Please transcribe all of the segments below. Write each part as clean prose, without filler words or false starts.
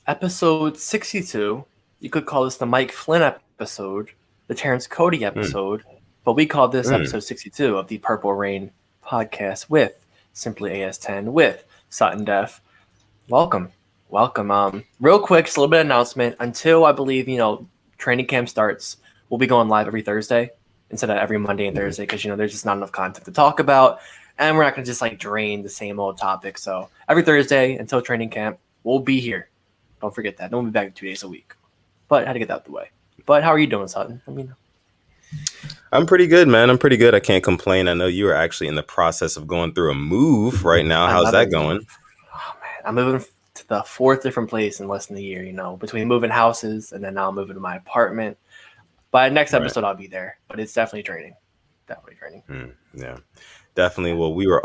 episode 62. You could call this the Mike Flynn episode, the Terrence Cody Mm, episode, but we call this mm. episode 62 of the Purple Rain podcast with Simply AS10 with Sutton Def. Welcome. Welcome. Real quick, just a little bit of announcement. Until I believe, training camp starts, we'll be going live every Thursday instead of every Monday and Thursday because, there's just not enough content to talk about. And we're not going to just drain the same old topic. So every Thursday until training camp, we'll be here. Don't forget that. Don't be back 2 days a week. But I had to get that out the way. But how are you doing, Sutton? I'm pretty good, man. I'm pretty good. I can't complain. I know you are actually in the process of going through a move right now. How's another that move. going? Oh, man. I'm moving to the fourth different place in less than a year, between moving houses and then now I'm moving to my apartment. By next episode, I'll be there. But it's definitely training. Definitely training. Yeah, definitely. Well, we are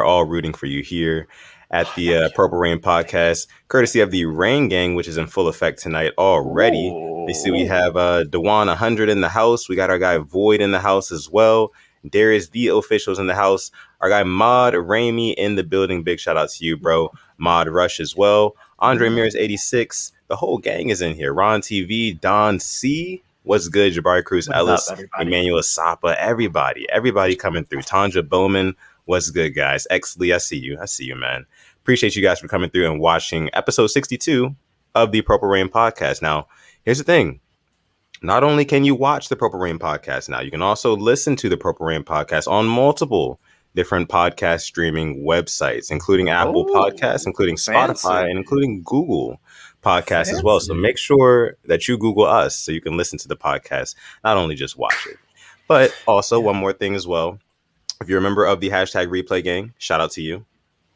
all rooting for you here at the Purple Rain podcast, courtesy of the Rain Gang, which is in full effect tonight already. They see we have Dewan 100 in the house. We got our guy Void in the house as well. Darius the officials in the house. Our guy Mod Ramey in the building. Big shout out to you, bro. Mod Rush as well. Andre Mears 86. The whole gang is in here. Ron TV, Don C. What's good? Jabari Cruz Ellis, Emmanuel Sapa, everybody coming through. Tanja Bowman, what's good, guys? X Lee, I see you, man. Appreciate you guys for coming through and watching episode 62 of the Purple Rain podcast. Now, here's the thing. Not only can you watch the Purple Rain podcast now, you can also listen to the Purple Rain podcast on multiple different podcast streaming websites, including Apple Podcasts, including Spotify, and including Google Podcasts as well. So make sure that you Google us so you can listen to the podcast, not only just watch it. But also one more thing as well. If you're a member of the hashtag replay gang, shout out to you.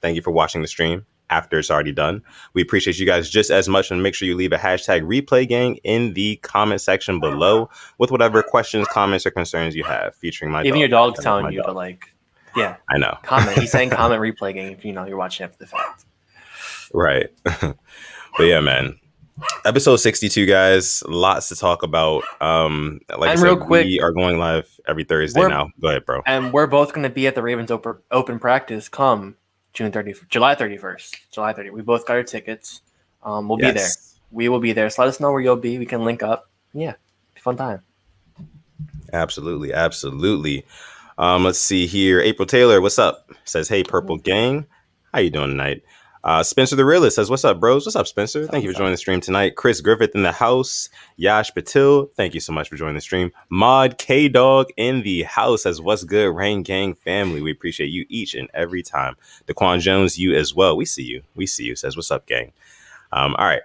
Thank you for watching the stream after it's already done. We appreciate you guys just as much, and make sure you leave a hashtag replay gang in the comment section below with whatever questions, comments, or concerns you have featuring my Even dog. your dog's telling you to yeah. I know. Comment. He's saying comment replay game if you're watching after the fact. Right. But yeah, man. Episode 62, guys. Lots to talk about. Like I said, real quick, we are going live every Thursday now. Go ahead, bro. And we're both going to be at the Ravens open practice come July 31st. July 30th. We both got our tickets. We'll be there. We will be there. So let us know where you'll be. We can link up. Yeah. Fun time. Absolutely. Let's see here. April Taylor, what's up? Says, hey, Purple Gang. How you doing tonight? Spencer the Realist says, what's up, bros? What's up, Spencer? Thank you for joining the stream tonight. Chris Griffith in the house. Yash Patil, thank you so much for joining the stream. Mod K-Dog in the house says, what's good, Rain Gang family? We appreciate you each and every time. Daquan Jones, you as well. We see you. Says, what's up, gang? All right.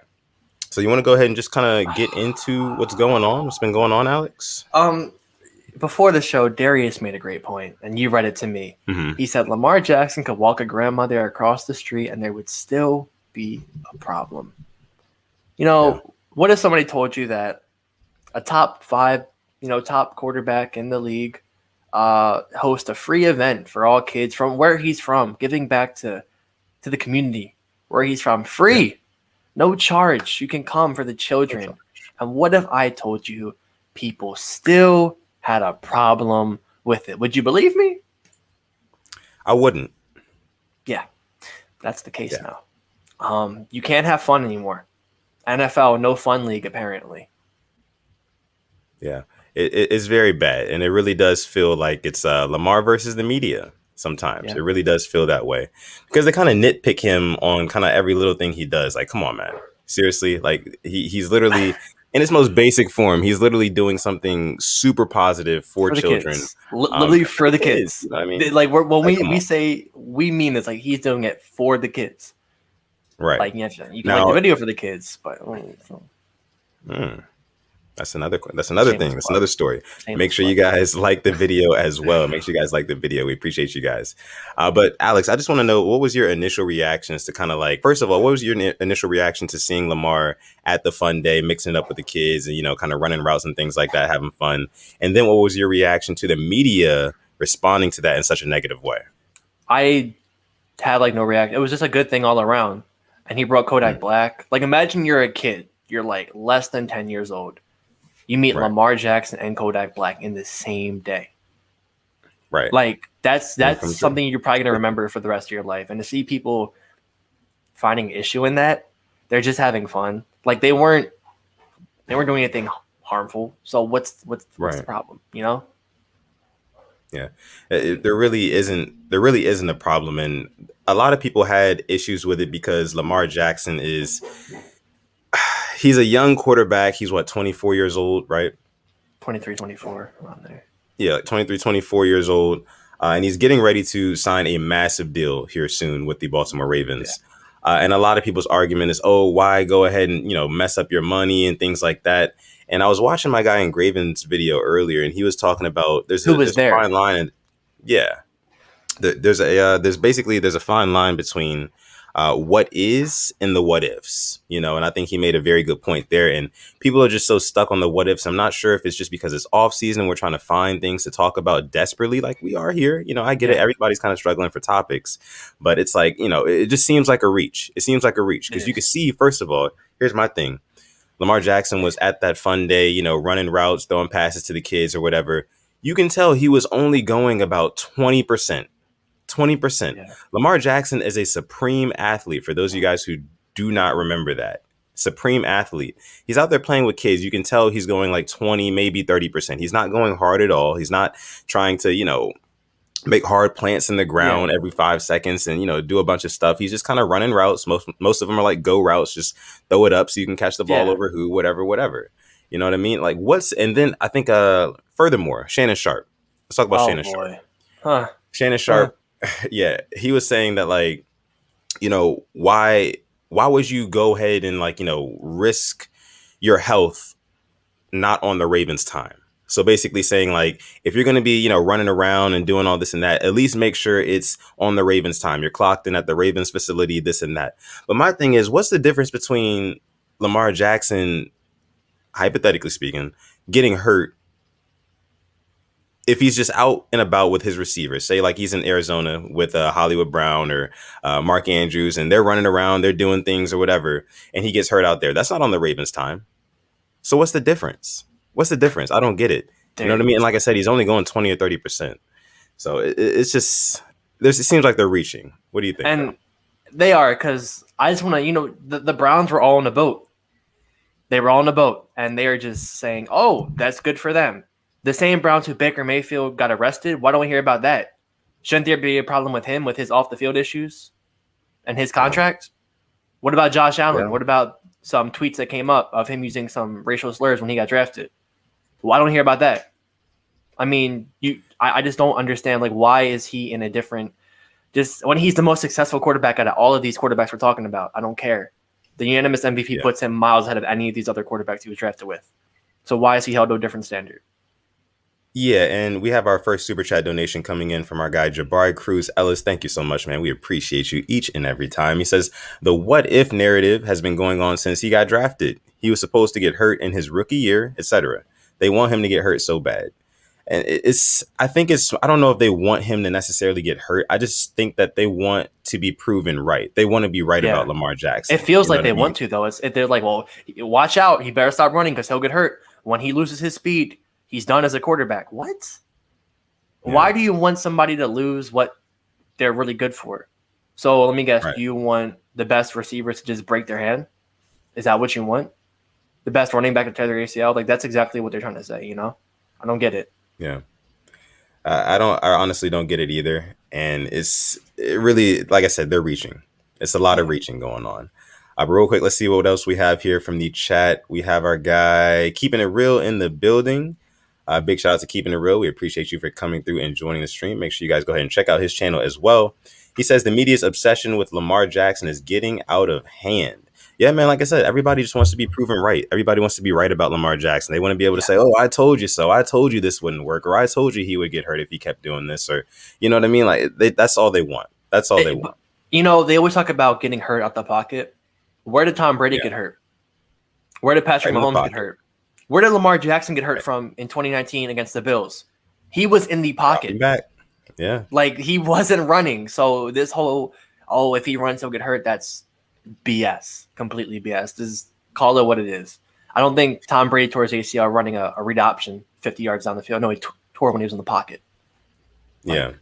So you want to go ahead and just kind of get into what's going on? What's been going on, Alex? Before the show, Darius made a great point, and you read it to me. Mm-hmm. He said Lamar Jackson could walk a grandmother across the street, and there would still be a problem. What if somebody told you that a top 5, top quarterback in the league host a free event for all kids from where he's from, giving back to the community where he's from, free, no charge. You can come for the children. And what if I told you people still had a problem with it? Would you believe me? I wouldn't. Yeah, that's the case now. You can't have fun anymore. NFL, no fun league, apparently. Yeah, it's very bad. And it really does feel like it's Lamar versus the media sometimes. It really does feel that way because they kind of nitpick him on kind of every little thing he does. Like, come on, man. Seriously, like he's literally in its most basic form. He's literally doing something super positive for children. Literally for the kids. You know what I mean? Like when we say we mean it's like he's doing it for the kids. Right. Like you can make a video for the kids, but That's another thing. That's another story. Make sure you guys like the video as well. Make sure you guys like the video. We appreciate you guys. But Alex, I just want to know, what was your initial reactions to kind of like, first of all, what was your initial reaction to seeing Lamar at the fun day, mixing it up with the kids and, kind of running routes and things like that, having fun? And then what was your reaction to the media responding to that in such a negative way? I had no reaction. It was just a good thing all around. And he brought Kodak Black. Like, imagine you're a kid. You're like less than 10 years old. You meet Lamar Jackson and Kodak Black in the same day. Right. Like, that's something you're probably going to remember for the rest of your life. And to see people finding issue in that, They're just having fun. Like they weren't doing anything harmful. So what's the Right. problem? You know? Yeah. There really isn't a problem, and a lot of people had issues with it because Lamar Jackson he's a young quarterback. He's what, 24 years old, right? 23, 24 around there. Yeah, like 23, 24 years old. And he's getting ready to sign a massive deal here soon with the Baltimore Ravens. And a lot of people's argument is, oh, why go ahead and, mess up your money and things like that. And I was watching my guy Ingraven's video earlier, and he was talking about there's Who was a there? fine line. And yeah, there's a fine line between what is and the what ifs, and I think he made a very good point there. And people are just so stuck on the what ifs. I'm not sure if it's just because it's off season, we're trying to find things to talk about desperately, like we are here. I get it. Everybody's kind of struggling for topics, but it's like, it just seems like a reach. It seems like a reach because you can see, first of all, here's my thing. Lamar Jackson was at that fun day, running routes, throwing passes to the kids or whatever. You can tell he was only going about 20%. 20%. Yeah. Lamar Jackson is a supreme athlete. For those of you guys who do not remember that, supreme athlete. He's out there playing with kids. You can tell he's going like 20, maybe 30%. He's not going hard at all. He's not trying to, make hard plants in the ground every 5 seconds and, do a bunch of stuff. He's just kind of running routes. Most of them are like go routes. Just throw it up so you can catch the ball over whatever. You know what I mean? Like and then I think, furthermore, Shannon Sharp. Let's talk about Shannon Sharp. Huh. Shannon Sharp. Yeah, he was saying that, like, why would you go ahead and, like, risk your health not on the Ravens' time? So basically saying, like, if you're going to be, running around and doing all this and that, at least make sure it's on the Ravens' time. You're clocked in at the Ravens facility, this and that. But my thing is, what's the difference between Lamar Jackson, hypothetically speaking, getting hurt if he's just out and about with his receivers? Say like he's in Arizona with Hollywood Brown or Mark Andrews, and they're running around, they're doing things or whatever, and he gets hurt out there. That's not on the Ravens' time. So what's the difference? What's the difference? I don't get it. You know what I mean? And like I said, he's only going 20 or 30%. So it's just, it seems like they're reaching. What do you think? And they are, because I just want to, the Browns were all in a boat. They were all in a boat, and they are just saying, oh, that's good for them. The same Browns who Baker Mayfield got arrested, why don't we hear about that? Shouldn't there be a problem with him, with his off-the-field issues and his contract? What about Josh Allen? Yeah. What about some tweets that came up of him using some racial slurs when he got drafted? Why don't we hear about that? I mean, I just don't understand, like, why is he in a different – just when he's the most successful quarterback out of all of these quarterbacks we're talking about, I don't care. The unanimous MVP puts him miles ahead of any of these other quarterbacks he was drafted with. So why is he held to a different standard? Yeah, and we have our first Super Chat donation coming in from our guy, Jabari Cruz Ellis. Thank you so much, man. We appreciate you each and every time. He says, the what-if narrative has been going on since he got drafted. He was supposed to get hurt in his rookie year, etc. They want him to get hurt so bad. And I don't know if they want him to necessarily get hurt. I just think that they want to be proven right. They want to be right about Lamar Jackson. It feels like they want to, though. They're like, well, watch out. He better stop running because he'll get hurt. When he loses his speed, he's done as a quarterback. What? Yeah. Why do you want somebody to lose what they're really good for? So let me guess. Right. Do you want the best receivers to just break their hand? Is that what you want? The best running back to tear their ACL? Like, that's exactly what they're trying to say, I don't get it. Yeah. I honestly don't get it either. And it really, like I said, they're reaching. It's a lot of reaching going on. But real quick, let's see what else we have here from the chat. We have our guy Keeping It Real in the building. Big shout out to Keeping It Real. We appreciate you for coming through and joining the stream. Make sure you guys go ahead and check out his channel as well. He says the media's obsession with Lamar Jackson is getting out of hand. Yeah, man, like I said, everybody just wants to be proven right. Everybody wants to be right about Lamar Jackson. They want to be able to say, oh, I told you so. I told you this wouldn't work, or I told you he would get hurt if he kept doing this, or you know what I mean? Like that's all they want. That's all they want. They always talk about getting hurt out the pocket. Where did Tom Brady get hurt? Where did Patrick Mahomes get hurt? Where did Lamar Jackson get hurt from in 2019 against the Bills? He was in the pocket. Back. Yeah. Like, he wasn't running. So this whole, if he runs, he'll get hurt, that's BS. Completely BS. Just call it what it is. I don't think Tom Brady tore his ACL running a read option 50 yards down the field. No, he tore when he was in the pocket. Yeah.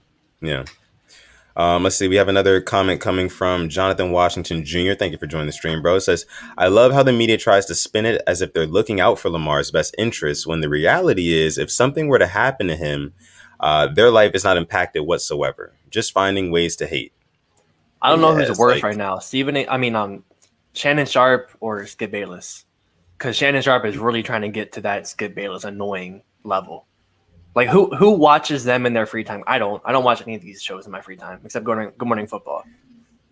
Let's see. We have another comment coming from Jonathan Washington Jr. Thank you for joining the stream, bro. It says, I love how the media tries to spin it as if they're looking out for Lamar's best interests, when the reality is, if something were to happen to him, their life is not impacted whatsoever. Just finding ways to hate. I But don't know yeah, who's it's worse like, right now, Shannon Sharp or Skip Bayless, because Shannon Sharp is really trying to get to that Skip Bayless annoying level. Like who watches them in their free time? I don't. I don't watch any of these shows in my free time except Good Morning Football.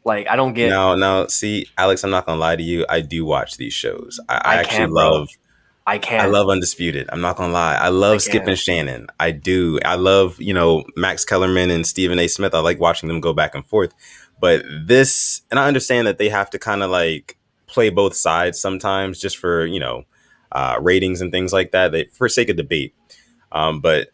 Like I don't get. now, see, Alex, I'm not gonna lie to you. I do watch these shows. I I actually can't, bro. love. I I can't. love Undisputed. I'm not gonna lie. I I love Skip and can't. Shannon. I do. I love, Max Kellerman and Stephen A. Smith. I like watching them go back and forth. But this, and I understand that they have to kind of like play both sides sometimes, just for ratings and things like that. They, for sake of debate. But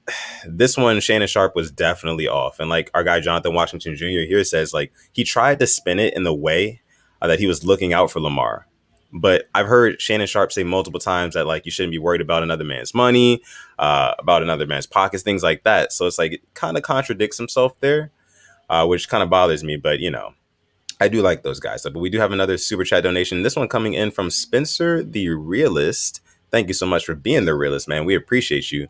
this one, Shannon Sharp was definitely off. And like our guy Jonathan Washington Jr. here says, like he tried to spin it in the way that he was looking out for Lamar. But I've heard Shannon Sharp say multiple times that like you shouldn't be worried about another man's money, about another man's pockets, things like that. So it's like it kind of contradicts himself there, which kind of bothers me. But I do like those guys. But we do have another super chat donation. This one coming in from Spencer the Realist. Thank you so much for being the realist, man. We appreciate you.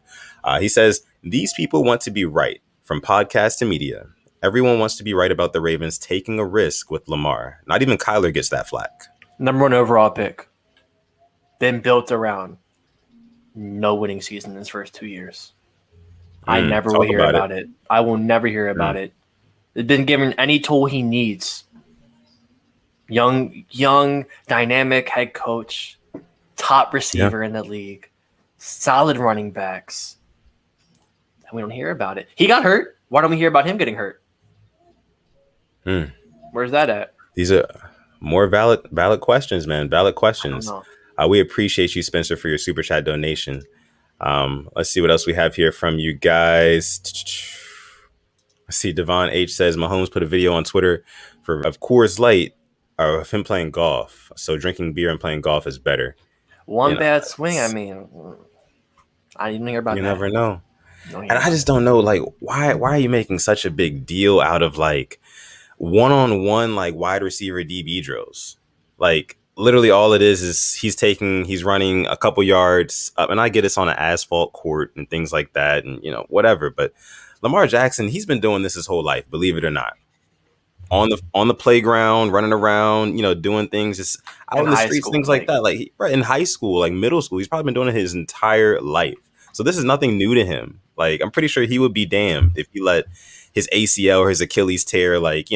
He says, these people want to be right, from podcast to media. Everyone wants to be right about the Ravens taking a risk with Lamar. Not even Kyler gets that flack. #1 overall pick. Been built around no winning season in his first 2 years. I never will hear about it. I will never hear about it. He's been given any tool he needs. Young, dynamic head coach, top receiver in the league, solid running backs. And we don't hear about it. He got hurt. Why don't we hear about him getting hurt? Where's that at? These are more valid questions, man. Valid questions. I don't know. We appreciate you, Spencer, for your super chat donation. Let's see what else we have here from you guys. I see Devon H says Mahomes put a video on Twitter of Coors Light of him playing golf. So drinking beer and playing golf is better. One bad swing. I mean, I didn't hear about that. You never know. And I just don't know, like, why are you making such a big deal out of like one-on-one like wide receiver DB drills? Like literally all it is he's running a couple yards up, and I get it's on an asphalt court and things like that, and whatever. But Lamar Jackson, he's been doing this his whole life, believe it or not. On the playground, running around, doing things just out in the streets, things like that. Like right in high school, like middle school, he's probably been doing it his entire life. So this is nothing new to him. Like I'm pretty sure he would be damned if he let his ACL or his Achilles tear, like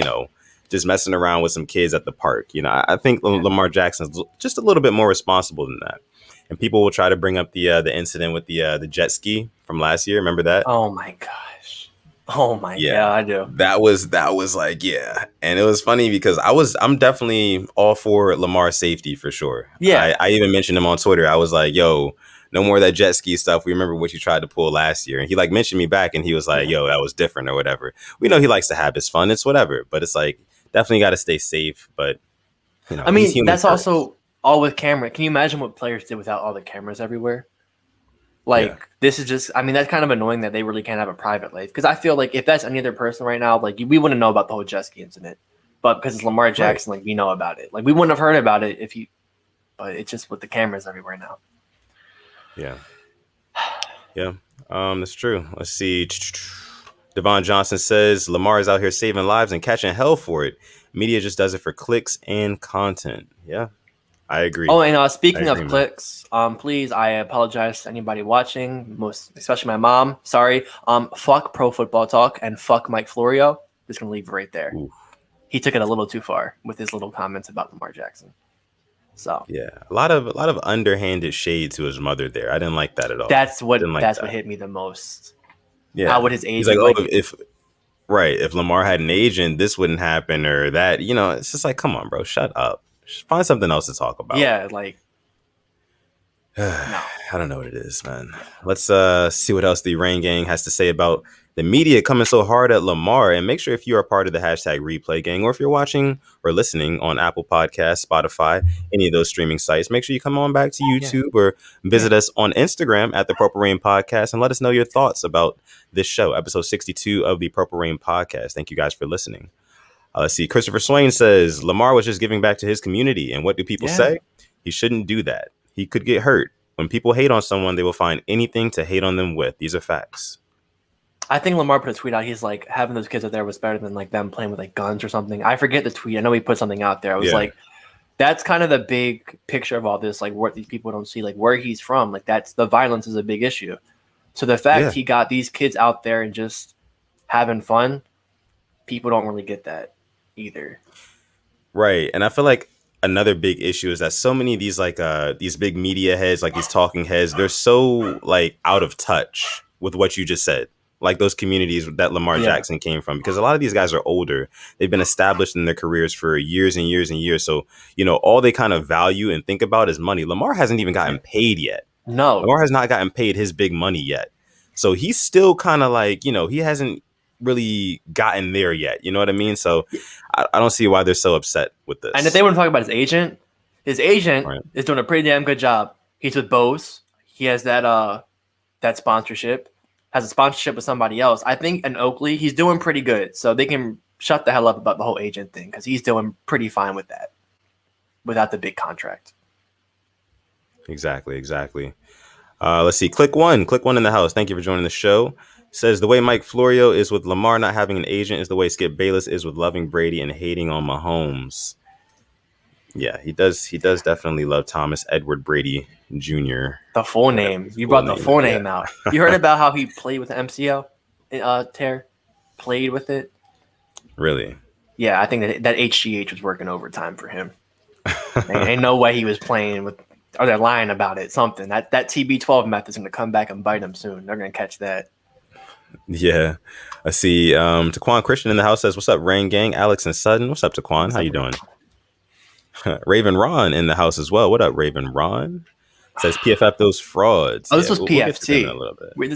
just messing around with some kids at the park. I think Lamar Jackson's just a little bit more responsible than that. And people will try to bring up the incident with the jet ski from last year. Remember that? Oh my gosh. Oh my god, I do. That was like, yeah. And it was funny because I'm definitely all for Lamar's safety for sure. Yeah. I even mentioned him on Twitter. I was like, yo, no more of that jet ski stuff. We remember what you tried to pull last year. And he like mentioned me back and he was like, yo, that was different or whatever. We know he likes to have his fun. It's whatever. But it's like, definitely got to stay safe. But, I mean, that's also all with camera. Can you imagine what players did without all the cameras everywhere? Like, this is just, I mean, that's kind of annoying that they really can't have a private life. Because I feel like if that's any other person right now, like, we wouldn't know about the whole jet ski incident. But because it's Lamar Jackson, like, we know about it. Like, we wouldn't have heard about it if he, but it's just with the cameras everywhere now. Yeah. Yeah. That's true. Let's see. Devon Johnson says Lamar is out here saving lives and catching hell for it. Media just does it for clicks and content. Yeah. I agree. Oh, and speaking of clicks, please, I apologize to anybody watching, especially my mom. Sorry. Fuck Pro Football Talk and fuck Mike Florio. Just gonna leave it right there. Oof. He took it a little too far with his little comments about Lamar Jackson. So yeah, a lot of underhanded shade to his mother there. I didn't like that at all. That's what hit me the most. Yeah, how would his agent? He's like, if Lamar had an agent, this wouldn't happen or that. It's just like, come on, bro, shut up. Find something else to talk about. Yeah, like no. I don't know what it is, man. Let's see what else the Rain Gang has to say about The media coming so hard at Lamar, and make sure if you are part of the hashtag replay gang, or if you're watching or listening on Apple Podcasts, Spotify, any of those streaming sites, make sure you come on back to YouTube or visit us on Instagram at the Purple Rain Podcast and let us know your thoughts about this show, episode 62 of the Purple Rain Podcast. Thank you guys for listening. Let's see. Christopher Swain says Lamar was just giving back to his community. And what do people say? He shouldn't do that. He could get hurt. When people hate on someone, they will find anything to hate on them with. These are facts. I think Lamar put a tweet out. He's like, having those kids out there was better than like them playing with like guns or something. I forget the tweet. I know he put something out there. I was like, that's kind of the big picture of all this. Like what these people don't see, like where he's from. Like that's the violence is a big issue. So the fact he got these kids out there and just having fun, people don't really get that either. Right. And I feel like another big issue is that so many of these like these big media heads, like these talking heads, they're so like out of touch with what you just said. Like those communities that Lamar Jackson came from, because a lot of these guys are older. They've been established in their careers for years and years and years. So, you know, all they kind of value and think about is money. Lamar hasn't even gotten paid yet. No, Lamar has not gotten paid his big money yet. So he's still kind of like, you know, he hasn't really gotten there yet. You know what I mean? So I don't see why they're so upset with this. And if they want to talk about his agent is doing a pretty damn good job. He's with Bose. He has that sponsorship. Has a sponsorship with somebody else. I think in Oakley, he's doing pretty good. So they can shut the hell up about the whole agent thing because he's doing pretty fine with that without the big contract. Exactly. Let's see. Click one in the house. Thank you for joining the show. Says the way Mike Florio is with Lamar not having an agent is the way Skip Bayless is with loving Brady and hating on Mahomes. Yeah, he does definitely love Thomas Edward Brady Jr. The full name. You brought the full name out. You heard about how he played with the MCL tear? Played with it? Really? Yeah, I think that HGH was working overtime for him. Ain't no way he was playing with, or they're lying about it, something. That TB12 meth is going to come back and bite him soon. They're going to catch that. Yeah. I see Taquan Christian in the house says, what's up, Rain Gang? Alex and Sutton. What's up, Taquan? How you doing? Raven Ron in the house as well. What up, Raven Ron? Says PFF those frauds. Oh, this was PFT.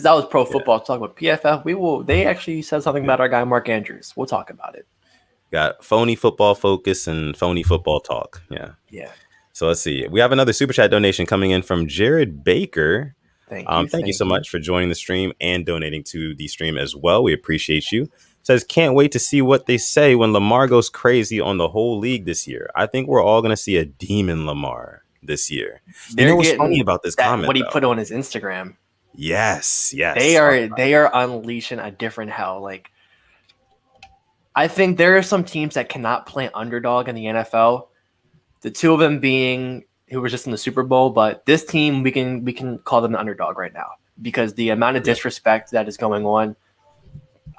That was pro football talk about PFF. They actually said something about our guy Mark Andrews. We'll talk about it. Got phony football focus and phony football talk. Yeah. So let's see. We have another super chat donation coming in from Jared Baker. Thank you so much for joining the stream and donating to the stream as well. We appreciate you. Says, can't wait to see what they say when Lamar goes crazy on the whole league this year. I think we're all going to see a demon Lamar this year. You know what's funny about this comment? What he put on his Instagram. Yes. They are unleashing a different hell. Like, I think there are some teams that cannot play underdog in the NFL. The two of them being who were just in the Super Bowl, but this team we can call them the underdog right now because the amount of disrespect that is going on.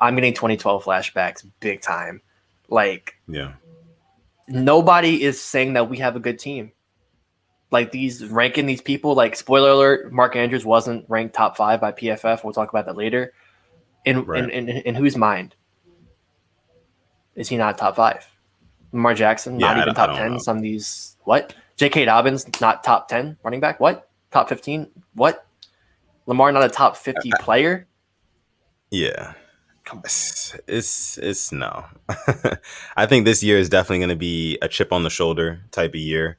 I'm getting 2012 flashbacks big time. Like, nobody is saying that we have a good team. Like ranking these people, like spoiler alert, Mark Andrews wasn't ranked top 5 by PFF. We'll talk about that later. In whose mind is he not top 5? Lamar Jackson, not even top 10. Some of these, what? J.K. Dobbins, not top 10 running back. What? Top 15? What? Lamar, not a top 50 player? Yeah. It's no. I think this year is definitely going to be a chip on the shoulder type of year.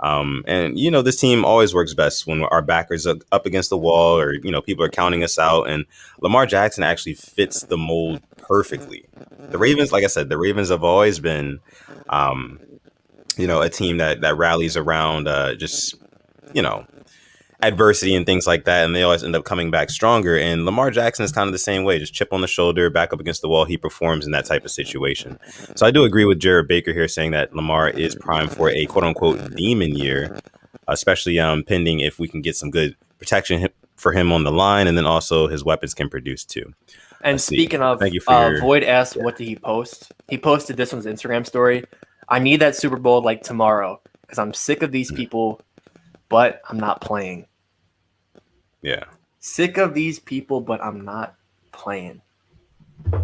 And you know, this team always works best when our backers are up against the wall or, you know, people are counting us out, and Lamar Jackson actually fits the mold perfectly. The Ravens, like I said, the Ravens have always been, you know, a team that rallies around, just, you know, adversity and things like that, and they always end up coming back stronger. And Lamar Jackson is kind of the same way, just chip on the shoulder, back up against the wall. He performs in that type of situation. So I do agree with Jared Baker here saying that Lamar is primed for a quote unquote demon year, especially pending if we can get some good protection for him on the line, and then also his weapons can produce too. And speaking of, thank you for Void asked, what did he post? He posted this on his Instagram story. I need that Super Bowl like tomorrow because I'm sick of these people, but I'm not playing. Yeah. Sick of these people, but I'm not playing.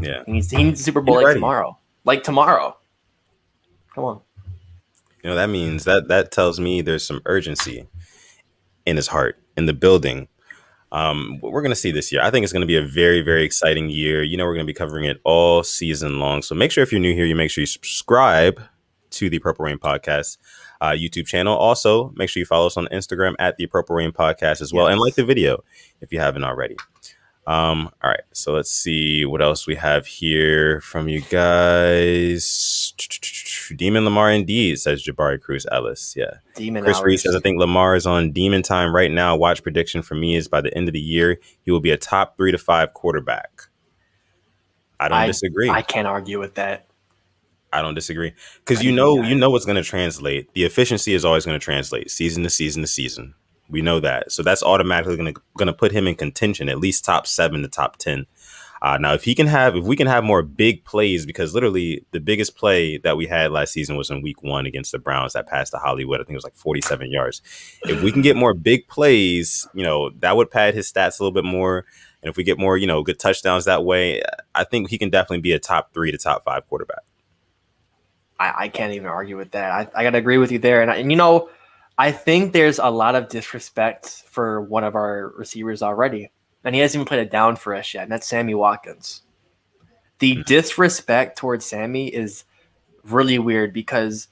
Yeah. He needs the Super Bowl like tomorrow. Like tomorrow. Come on. You know, that means that tells me there's some urgency in his heart, in the building. What we're going to see this year, I think it's going to be a very, very exciting year. We're going to be covering it all season long. So make sure if you're new here, you make sure you subscribe to the Purple Rain Podcast YouTube channel. Also, make sure you follow us on Instagram at the Purple Rain Podcast as well. And like the video if you haven't already. All right, so let's see what else we have here from you guys. Demon Lamar indeed, says Jabari Cruz Ellis. Yeah. Demon Chris hours. Reese says, I think Lamar is on demon time right now. Watch prediction for me is by the end of the year, he will be a top 3 to 5 quarterback. I don't disagree. I can't argue with that. I don't disagree. Because you know what's going to translate. The efficiency is always going to translate season to season to season. We know that. So that's automatically going to put him in contention, at least top 7 to top 10. Now, if we can have more big plays, because literally the biggest play that we had last season was in week 1 against the Browns that passed to Hollywood. I think it was like 47 yards. If we can get more big plays, that would pad his stats a little bit more. And if we get more, good touchdowns that way, I think he can definitely be a top 3 to top 5 quarterback. I can't even argue with that. I got to agree with you there. And I think there's a lot of disrespect for one of our receivers already. And he hasn't even played it down for us yet, and that's Sammy Watkins. The disrespect towards Sammy is really weird because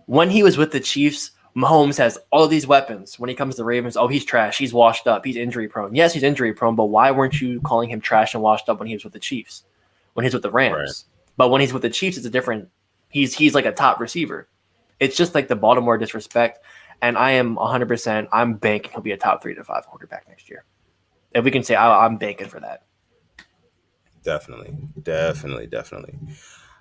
when he was with the Chiefs, Mahomes has all these weapons. When he comes to the Ravens, he's trash. He's washed up. He's injury prone. Yes, he's injury prone, but why weren't you calling him trash and washed up when he was with the Chiefs? When he's with the Rams? Right. But when he's with the Chiefs, it's a different – he's like a top receiver. It's just like the Baltimore disrespect. And I am 100%. I'm banking he'll be a top 3 to 5 quarterback next year. If we can say I'm banking for that. Definitely.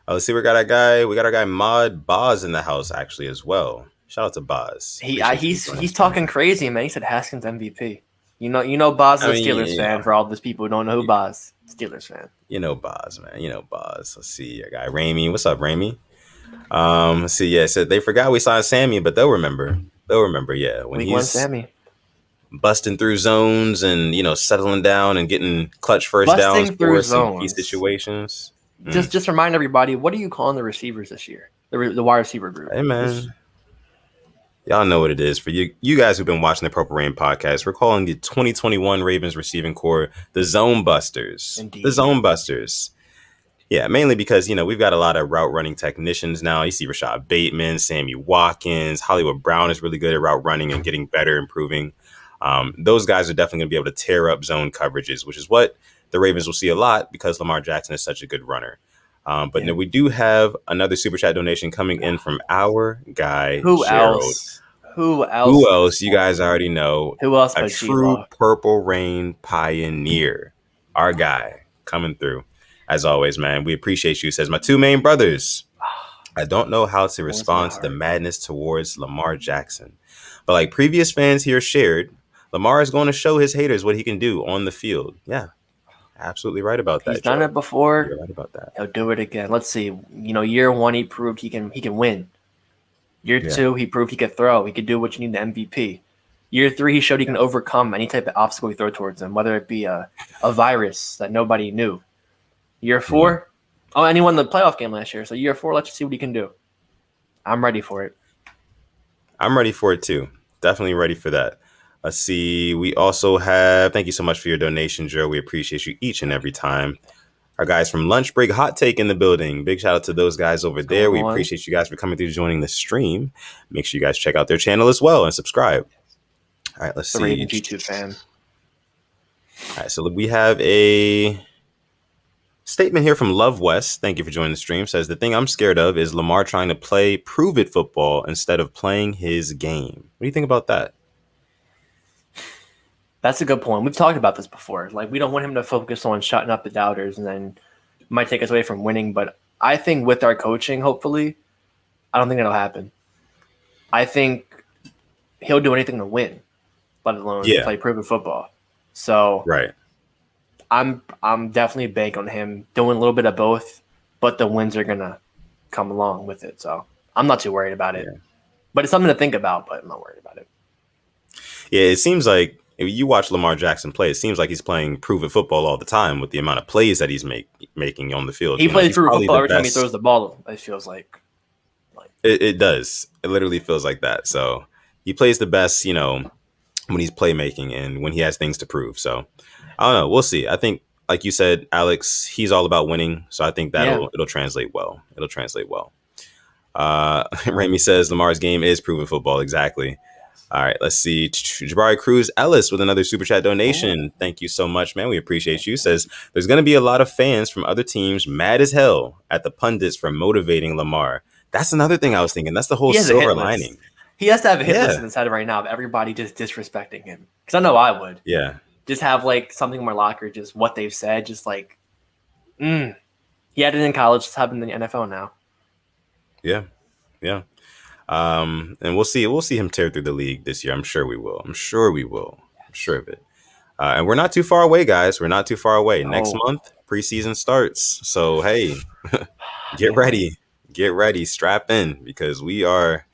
Let's see. We got our guy Mod Boz in the house actually as well. Shout out to Boz. He's talking crazy, man. He said Haskins MVP. You know Boz is a Steelers fan. For all those people who don't know who Boz, Steelers fan. Boz, man. Boz. Let's see. Our guy Ramey. What's up, Ramey? Let's see. Yeah, said they forgot we signed Sammy, but they'll remember. Yeah, when he's Sammy busting through zones and settling down and getting clutch first downs for some key situations. Just remind everybody, what are you calling the receivers this year? The wide receiver group. Hey man, y'all know what it is. For you guys who've been watching the Purple Rain podcast, we're calling the 2021 Ravens receiving core the Zone Busters. Indeed. The Zone Busters. Yeah, mainly because, we've got a lot of route running technicians now. You see Rashod Bateman, Sammy Watkins, Hollywood Brown is really good at route running and getting better, improving. Those guys are definitely going to be able to tear up zone coverages, which is what the Ravens will see a lot because Lamar Jackson is such a good runner. But we do have another Super Chat donation coming in from our guy, Gerald. Who else? You guys already know. Who else? A true Purple Rain pioneer. Our guy coming through. As always, man, we appreciate you. Says, my 2 main brothers. I don't know how to respond to the madness towards Lamar Jackson. But like previous fans here shared, Lamar is going to show his haters what he can do on the field. Yeah, absolutely right about that. He's done it before. You're right about that. He'll do it again. Let's see. Year 1, he proved he can win. Year 2, he proved he could throw. He could do what you need the MVP. Year 3, he showed he can overcome any type of obstacle you throw towards him, whether it be a virus that nobody knew. Year 4, and he won the playoff game last year. So year 4, let's see what he can do. I'm ready for it. I'm ready for it too. Definitely ready for that. Let's see. We also have, thank you so much for your donation, Joe. We appreciate you each and every time. Our guys from Lunch Break Hot Take in the building. Big shout out to those guys over there. We appreciate you guys for coming through, joining the stream. Make sure you guys check out their channel as well and subscribe. All right, let's see. The Ravens YouTube fan. All right, so we have a statement here from Love West. Thank you for joining the stream. Says, the thing I'm scared of is Lamar trying to play prove it football instead of playing his game. What do you think about that? That's a good point. We've talked about this before. Like, we don't want him to focus on shutting up the doubters and then it might take us away from winning. But I think with our coaching, hopefully, I don't think that'll happen. I think he'll do anything to win, let alone play proven football. So right. I'm definitely banking on him doing a little bit of both, but the wins are gonna come along with it. So I'm not too worried about it. Yeah. But it's something to think about, but I'm not worried about it. Yeah, it seems like if you watch Lamar Jackson play, it seems like he's playing proven football all the time with the amount of plays that he's making on the field. He plays proven football every time he throws the ball, it feels like. It does. It literally feels like that. So he plays the best, when he's playmaking and when he has things to prove. So I don't know. We'll see. I think, like you said, Alex, he's all about winning. So I think it'll translate well. It'll translate well. Rami says Lamar's game is proven football. Exactly. All right, let's see. Jabari Cruz Ellis with another super chat donation. Ooh. Thank you so much, man. We appreciate you. Says there's going to be a lot of fans from other teams mad as hell at the pundits for motivating Lamar. That's another thing I was thinking. That's the whole silver lining. He has to have a hit list in his head right now of everybody just disrespecting him. Because I know I would. Yeah. Just have like something in my locker, just what they've said, just like, He had it in college, just have it in the NFL now. Yeah. Yeah. And we'll see him tear through the league this year. I'm sure we will. I'm sure of it. And we're not too far away, guys. We're not too far away. Next month, preseason starts. So, hey, get ready, strap in, because we're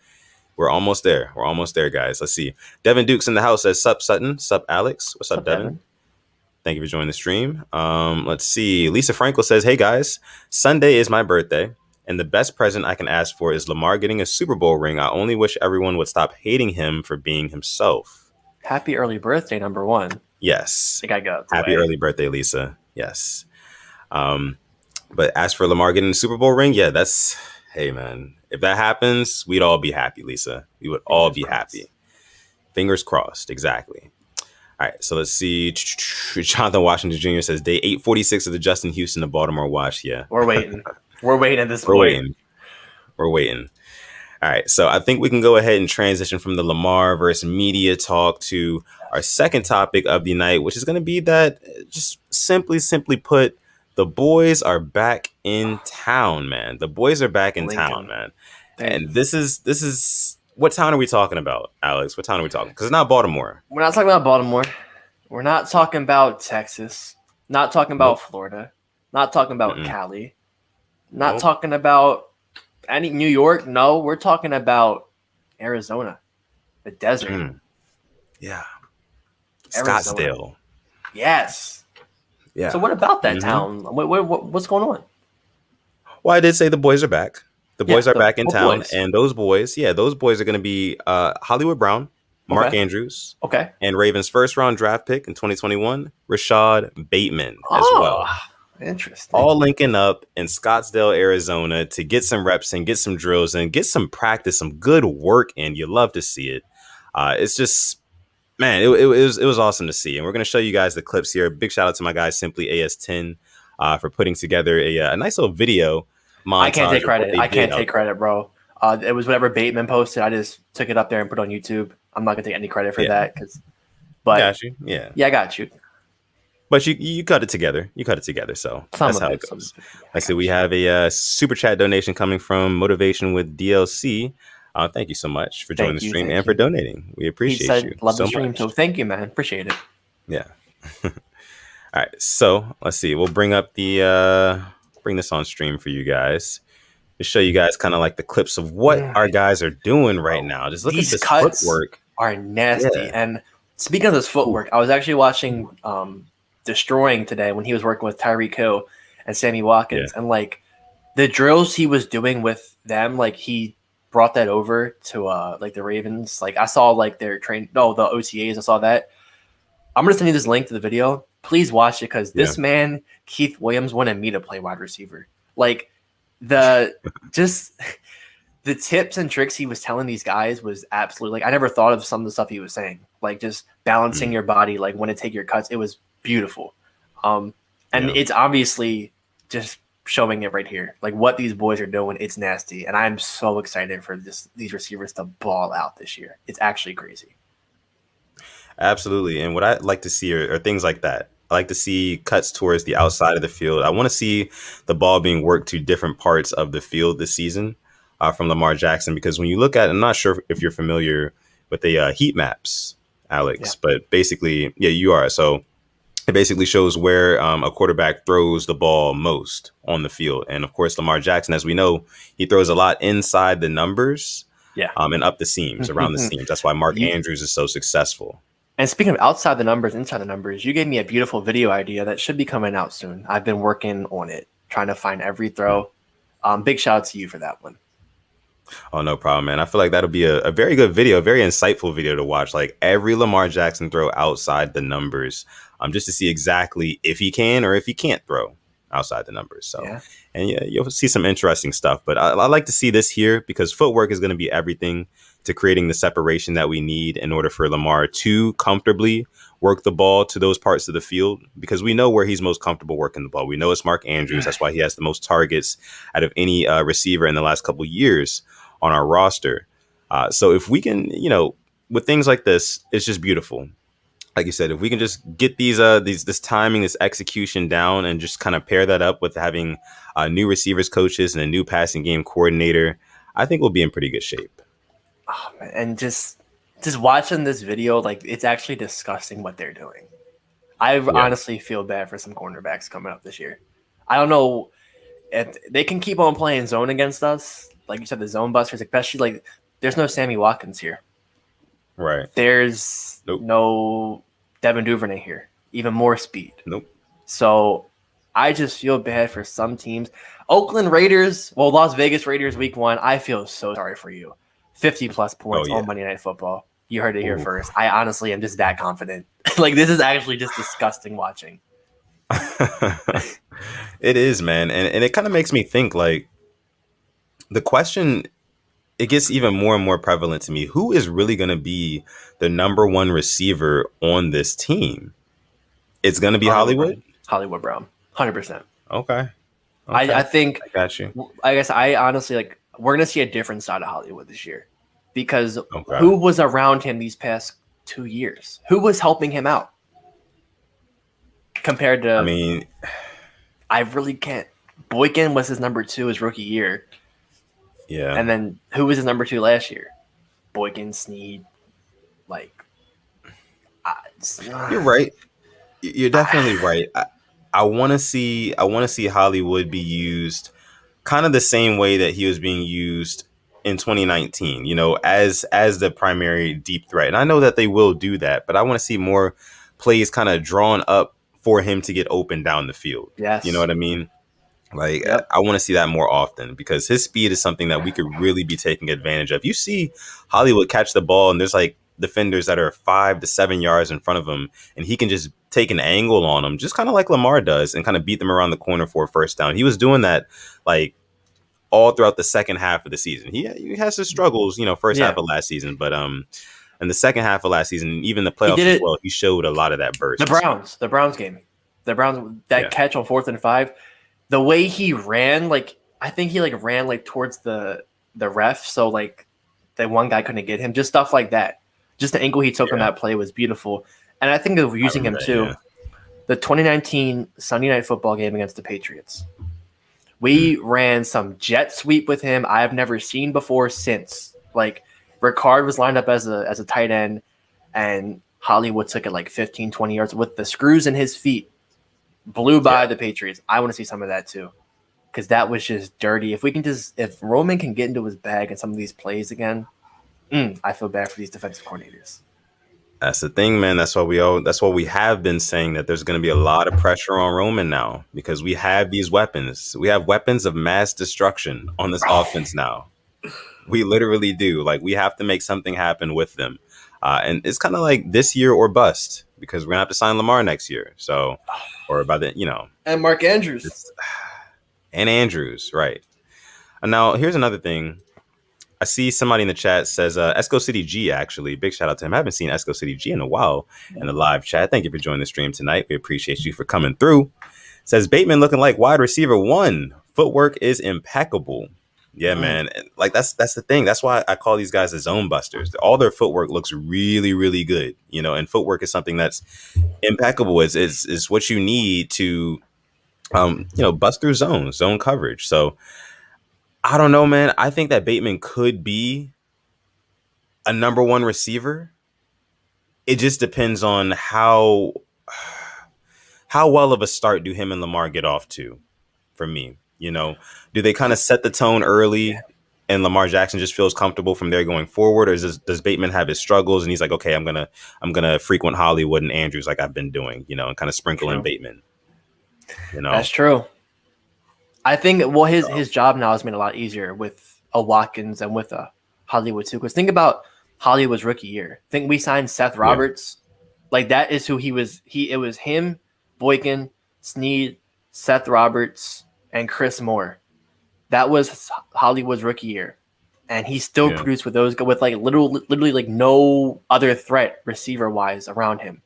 almost there. We're almost there, guys. Let's see. Devin Dukes in the house says, sup, Sutton. Sup, Alex. What's up, Devin? Thank you for joining the stream. Let's see. Lisa Frankel says, hey, guys, Sunday is my birthday, and the best present I can ask for is Lamar getting a Super Bowl ring. I only wish everyone would stop hating him for being himself. Happy early birthday, number one. Yes. I think I got happy early birthday, Lisa. Yes. But as for Lamar getting a Super Bowl ring, yeah, hey, man, if that happens, we'd all be happy, Lisa. We would all be happy. Fingers crossed. Exactly. All right, so let's see. Jonathan Washington Jr. says, day 846 of the Justin Houston to Baltimore watch. Yeah. We're waiting. We're waiting at this point. We're waiting. All right, so I think we can go ahead and transition from the Lamar versus media talk to our second topic of the night, which is going to be that, just simply put, the boys are back in town, man. The boys are back in town, man. And this is what town are we talking about, Alex? What town are we talking? Because it's not Baltimore. We're not talking about Baltimore. We're not talking about Texas. Not talking about Florida. Not talking about Cali. Not talking about any New York. No, we're talking about Arizona, the desert. Yeah. Scottsdale. Yes. Yeah. So what about that town? What's going on? Well, I did say the boys are back. The boys are back in town, and those boys are going to be Hollywood Brown, Mark Andrews, and Ravens' first round draft pick in 2021, Rashod Bateman as well. Interesting. All linking up in Scottsdale, Arizona to get some reps and get some drills and get some practice, some good work in. You love to see it. It's just, man, it was awesome to see. And we're going to show you guys the clips here. Big shout out to my guy, Simply AS10, for putting together a nice little video montage. I can't take credit, bro. It was whatever Bateman posted. I just took it up there and put it on YouTube. I'm not going to take any credit for that. Got you. Yeah, I got you. But you cut it together. So that's how it goes. I see we have a super chat donation coming from Motivation with DLC. Thank you so much for joining the stream and for donating. We appreciate you. Love the stream too. Thank you, man. Appreciate it. Yeah. All right. So let's see. We'll bring up bring this on stream for you guys to show you guys kind of like the clips of what our guys are doing right now. Just look at this footwork. Are nasty. Yeah. And speaking of this footwork, I was actually watching Destroying today when he was working with Tyreek Hill and Sammy Watkins, and like the drills he was doing with them, like he brought that over to like the Ravens. Like I saw like their the OTAs. I saw that. I'm gonna send you this link to the video. Please watch it because this man Keith Williams wanted me to play wide receiver. Like the tips and tricks he was telling these guys was absolutely, like, I never thought of some of the stuff he was saying, like just balancing your body, like when to take your cuts. It was beautiful. And it's obviously just showing it right here, like what these boys are doing. It's nasty. And I'm so excited for these receivers to ball out this year. It's actually crazy. Absolutely. And what I like to see are things like that. I like to see cuts towards the outside of the field. I want to see the ball being worked to different parts of the field this season from Lamar Jackson, because when you look at, I'm not sure if you're familiar with the heat maps, Alex, but basically, you are. So it basically shows where a quarterback throws the ball most on the field. And of course, Lamar Jackson, as we know, he throws a lot inside the numbers and up the seams, around the seams. That's why Mark Andrews is so successful. And speaking of outside the numbers, inside the numbers, you gave me a beautiful video idea that should be coming out soon. I've been working on it, trying to find every throw. Big shout out to you for that one. Oh, no problem, man. I feel like that'll be a very good video, a very insightful video to watch. Like every Lamar Jackson throw outside the numbers, just to see exactly if he can or if he can't throw outside the numbers. So, Yeah. and yeah, you'll see some interesting stuff. But I like to see this here because footwork is going to be everything to creating the separation that we need in order for Lamar to comfortably work the ball to those parts of the field, because we know where he's most comfortable working the ball. We know it's Mark Andrews. That's why he has the most targets out of any receiver in the last couple of years on our roster. So if we can, with things like this, it's just beautiful. Like you said, if we can just get this timing, this execution down, and just kind of pair that up with having new receivers coaches and a new passing game coordinator, I think we'll be in pretty good shape. Oh, man. And just watching this video, like, it's actually disgusting what they're doing. I honestly feel bad for some cornerbacks coming up this year. I don't know if they can keep on playing zone against us. Like you said, the zone busters, especially, like, there's no Sammy Watkins here. Right. There's no Devin Duvernay here. Even more speed. Nope. So I just feel bad for some teams. Oakland Raiders, Las Vegas Raiders week 1, I feel so sorry for you. 50-plus points on Monday Night Football. You heard it here first. I honestly am just that confident. Like, this is actually just disgusting watching. It is, man. And it kind of makes me think, like, the question, it gets even more and more prevalent to me. Who is really going to be the number one receiver on this team? It's going to be Hollywood? Hollywood Brown. 100%. Okay. I think. I got you. I guess I honestly, like, we're going to see a different side of Hollywood this year. Because who was around him these past 2 years? Who was helping him out? Compared to. I mean, I really can't. Boykin was his number 2 his rookie year. Yeah. And then who was his number 2 last year? Boykin, Snead. Like. You're right. You're definitely right. I want to see Hollywood be used kind of the same way that he was being used in 2019, as the primary deep threat. And I know that they will do that, but I want to see more plays kind of drawn up for him to get open down the field. Yes. You know what I mean? Like, I want to see that more often because his speed is something that we could really be taking advantage of. You see Hollywood catch the ball and there's like defenders that are 5 to 7 yards in front of him, and he can just take an angle on them, just kind of like Lamar does, and kind of beat them around the corner for a first down. He was doing that like all throughout the second half of the season. He has his struggles, first half of last season, but in the second half of last season, even the playoffs as well, he showed a lot of that burst. The Browns game, catch on 4th and 5, the way he ran, like, I think he like ran like towards the ref, so like that one guy couldn't get him. Just stuff like that. Just the angle he took on that play was beautiful. And I think of using him too. Yeah. The 2019 Sunday Night Football game against the Patriots. We ran some jet sweep with him I've never seen before since. Like, Ricard was lined up as a tight end, and Hollywood took it like 15, 20 yards with the screws in his feet. Blew by the Patriots. I want to see some of that too. Because that was just dirty. If Roman can get into his bag and some of these plays again, I feel bad for these defensive coordinators. That's the thing, man. That's what we have been saying, that there's going to be a lot of pressure on Roman now because we have these weapons. We have weapons of mass destruction on this offense now. We literally do. Like, we have to make something happen with them. And it's kind of like this year or bust, because we're going to have to sign Lamar next year. So, or by the, And Mark Andrews. And Andrews, right. And now here's another thing. I see somebody in the chat says Esco City G, actually. Big shout out to him. I haven't seen Esco City G in a while in the live chat. Thank you for joining the stream tonight. We appreciate you for coming through. Says Bateman looking like wide receiver 1. Footwork is impeccable. Yeah, man. Like, that's the thing. That's why I call these guys the zone busters. All their footwork looks really, really good. And footwork is something that's impeccable. Is what you need to, bust through zone coverage. So, I don't know, man. I think that Bateman could be a number 1 receiver. It just depends on how well of a start do him and Lamar get off to, for me. Do they kind of set the tone early and Lamar Jackson just feels comfortable from there going forward? Or does Bateman have his struggles and he's like, okay, I'm gonna frequent Hollywood and Andrews like I've been doing, and kind of sprinkle in Bateman. That's true. I think his job now has been a lot easier with a Watkins and with a Hollywood too. Because think about Hollywood's rookie year. Think we signed Seth Yeah. Roberts. Like that is who he was. It was him, Boykin, Snead, Seth Roberts, and Chris Moore. That was Hollywood's rookie year, and he still Yeah. produced with those with like literally like no other threat receiver wise around him.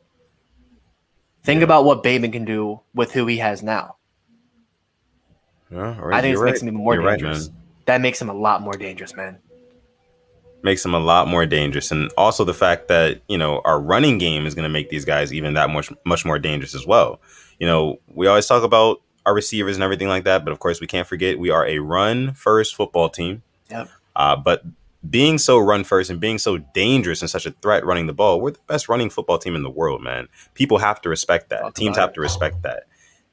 Think about what Bateman can do with who he has now. Yeah, all I right. think You're this right. makes him even more You're right, dangerous. man. That makes him a lot more dangerous, man. Makes him a lot more dangerous, and also the fact that our running game is going to make these guys even that much more dangerous as well. We always talk about our receivers and everything like that, but of course we can't forget we are a run first football team. Yep. But being so run first and being so dangerous and such a threat running the ball, we're the best running football team in the world, man. People have to respect that. Talk Teams about have it. to respect that.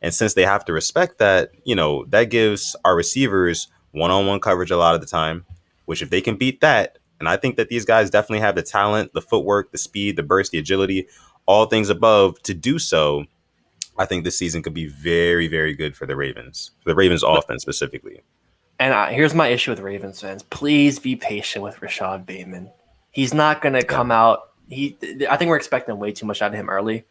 And since they have to respect that, that gives our receivers one-on-one coverage a lot of the time, which if they can beat that, and I think that these guys definitely have the talent, the footwork, the speed, the burst, the agility, all things above to do so, I think this season could be very, very good for the Ravens offense specifically. And here's my issue with Ravens fans. Please be patient with Rashod Bateman. He's not going to come out. I think we're expecting way too much out of him early.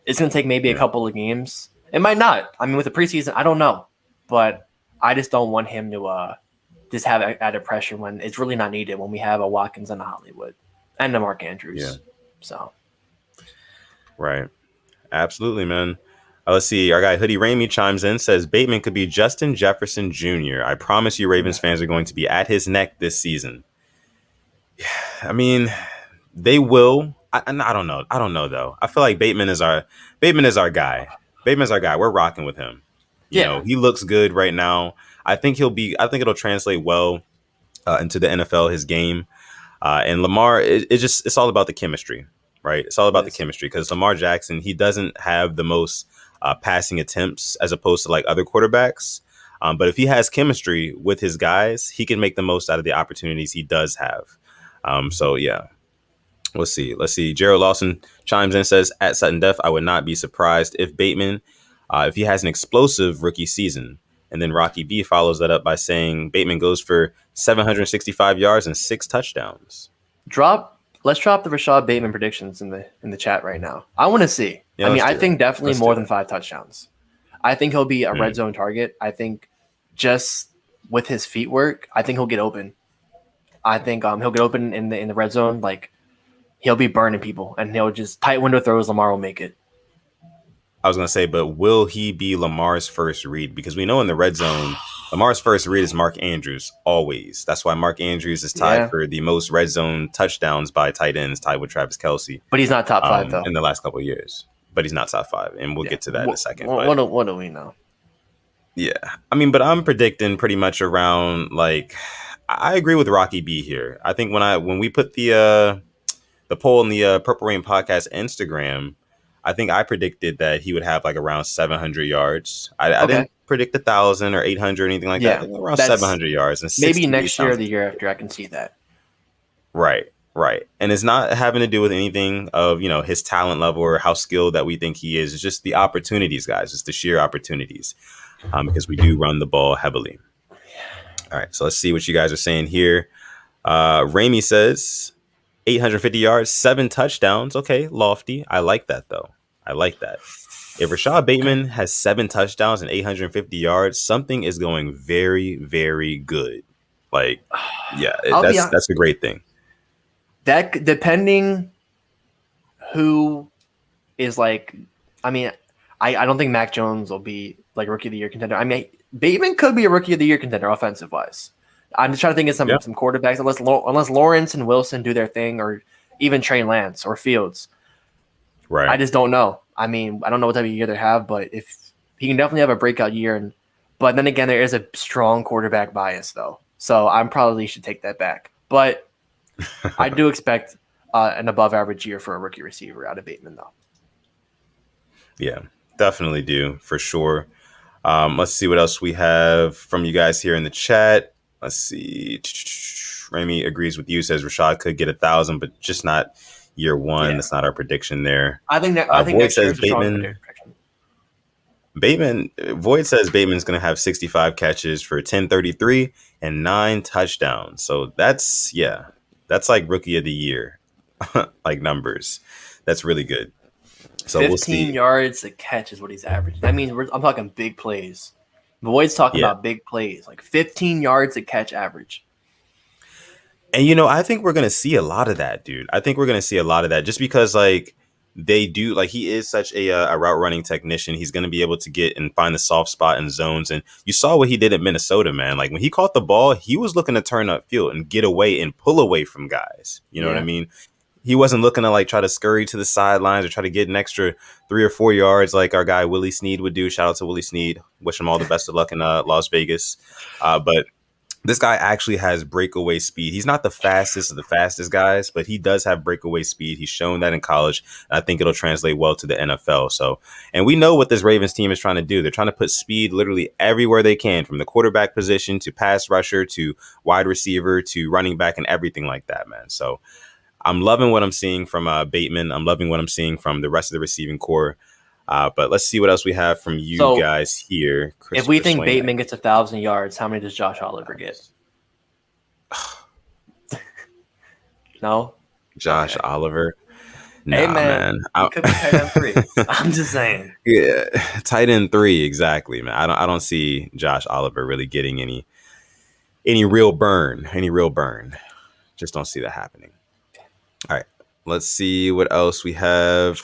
It's going to take maybe a couple of games. It might not. I mean, with the preseason, I don't know. But I just don't want him to just have added pressure when it's really not needed when we have a Watkins and a Hollywood and a Mark Andrews. Yeah. So. Right. Absolutely, man. Let's see. Our guy Hoodie Ramey chimes in, says Bateman could be Justin Jefferson Jr. I promise you Ravens fans are going to be at his neck this season. I mean, they will. I don't know. I don't know, though. I feel like Bateman is our guy. Bateman's our guy. We're rocking with him. You know, he looks good right now. I think it'll translate well into the NFL, his game. And Lamar, it's all about the chemistry, right? It's all about the chemistry because Lamar Jackson, he doesn't have the most passing attempts as opposed to like other quarterbacks. But if he has chemistry with his guys, he can make the most out of the opportunities he does have. So yeah, let's see. Gerald Lawson chimes in, says at Sutton Def, I would not be surprised if Bateman, if he has an explosive rookie season. And then Rocky B follows that up by saying Bateman goes for 765 yards and 6 touchdowns. Let's drop the Rashod Bateman predictions in the chat right now. I want to see. Yeah, I think definitely more than 5 touchdowns. I think he'll be a red zone target. I think just with his feet work, I think he'll get open. I think he'll get open in the red zone. Like he'll be burning people, and he'll just tight window throws. Lamar will make it. I was going to say, but will he be Lamar's first read? Because we know in the red zone, Lamar's first read is Mark Andrews, always. That's why Mark Andrews is tied for the most red zone touchdowns by tight ends, tied with Travis Kelce. But he's not top 5, though. In the last couple of years. But he's not top 5, and we'll get to that in a second. What do we know? Yeah. I mean, but I'm predicting pretty much around, like, I agree with Rocky B here. I think when we put the poll in the Purple Rain Podcast Instagram, I think I predicted that he would have like around 700 yards. I didn't predict 1,000 or 800 or anything like that. I think around 700 yards. And maybe next year or the year after, I can see that. Right. And it's not having to do with anything of, his talent level or how skilled that we think he is. It's just the opportunities, guys. It's the sheer opportunities because we do run the ball heavily. All right. So let's see what you guys are saying here. Ramey says 850 yards, 7 touchdowns. Okay, lofty. I like that, though. I like that. If Rashod Bateman has 7 touchdowns and 850 yards, something is going very, very good. Like, yeah, that's a great thing. That depending who is like, I mean, I don't think Mac Jones will be like rookie of the year contender. I mean, Bateman could be a rookie of the year contender offensive wise. I'm just trying to think of some quarterbacks, unless Lawrence and Wilson do their thing, or even Trey Lance or Fields. Right. I just don't know. I mean, I don't know what type of year they have, but if he can definitely have a breakout year. But then again, there is a strong quarterback bias, though. So I probably should take that back. But I do expect an above-average year for a rookie receiver out of Bateman, though. Yeah, definitely do, for sure. Let's see what else we have from you guys here in the chat. Let's see. Remy agrees with you, says Rashod could get 1,000, but just not year one. Yeah. That's not our prediction there. I think next year is a strong prediction. Bateman, Void says Bateman's going to have 65 catches for 1033 and 9 touchdowns. So that's like rookie of the year, like numbers. That's really good. So we'll 15 see. yards a catch is what he's averaging. That means I'm talking big plays. Void's talking Yeah. about big plays, like 15 yards a catch average. And, I think we're going to see a lot of that, dude. I think we're going to see a lot of that just because, like, they do, like, he is such a route running technician. He's going to be able to get and find the soft spot in zones. And you saw what he did at Minnesota, man. Like, when he caught the ball, he was looking to turn upfield and get away and pull away from guys. You know what I mean? He wasn't looking to, like, try to scurry to the sidelines or try to get an extra 3 or 4 yards like our guy Willie Snead would do. Shout out to Willie Snead. Wish him all the best of luck in Las Vegas. But this guy actually has breakaway speed. He's not the fastest of the fastest guys, but he does have breakaway speed. He's shown that in college. And I think it'll translate well to the NFL. So, and we know what this Ravens team is trying to do. They're trying to put speed literally everywhere they can, from the quarterback position to pass rusher to wide receiver to running back and everything like that, man. So I'm loving what I'm seeing from Bateman. I'm loving what I'm seeing from the rest of the receiving core. But let's see what else we have from you guys here. If we think Bateman gets 1,000 yards, how many does Josh Oliver get? No? Josh Oliver? Nah, hey, man. He could be tight end 3. I'm just saying. Yeah, tight end 3, exactly, man. I don't see Josh Oliver really getting any real burn. Just don't see that happening. All right. Let's see what else we have.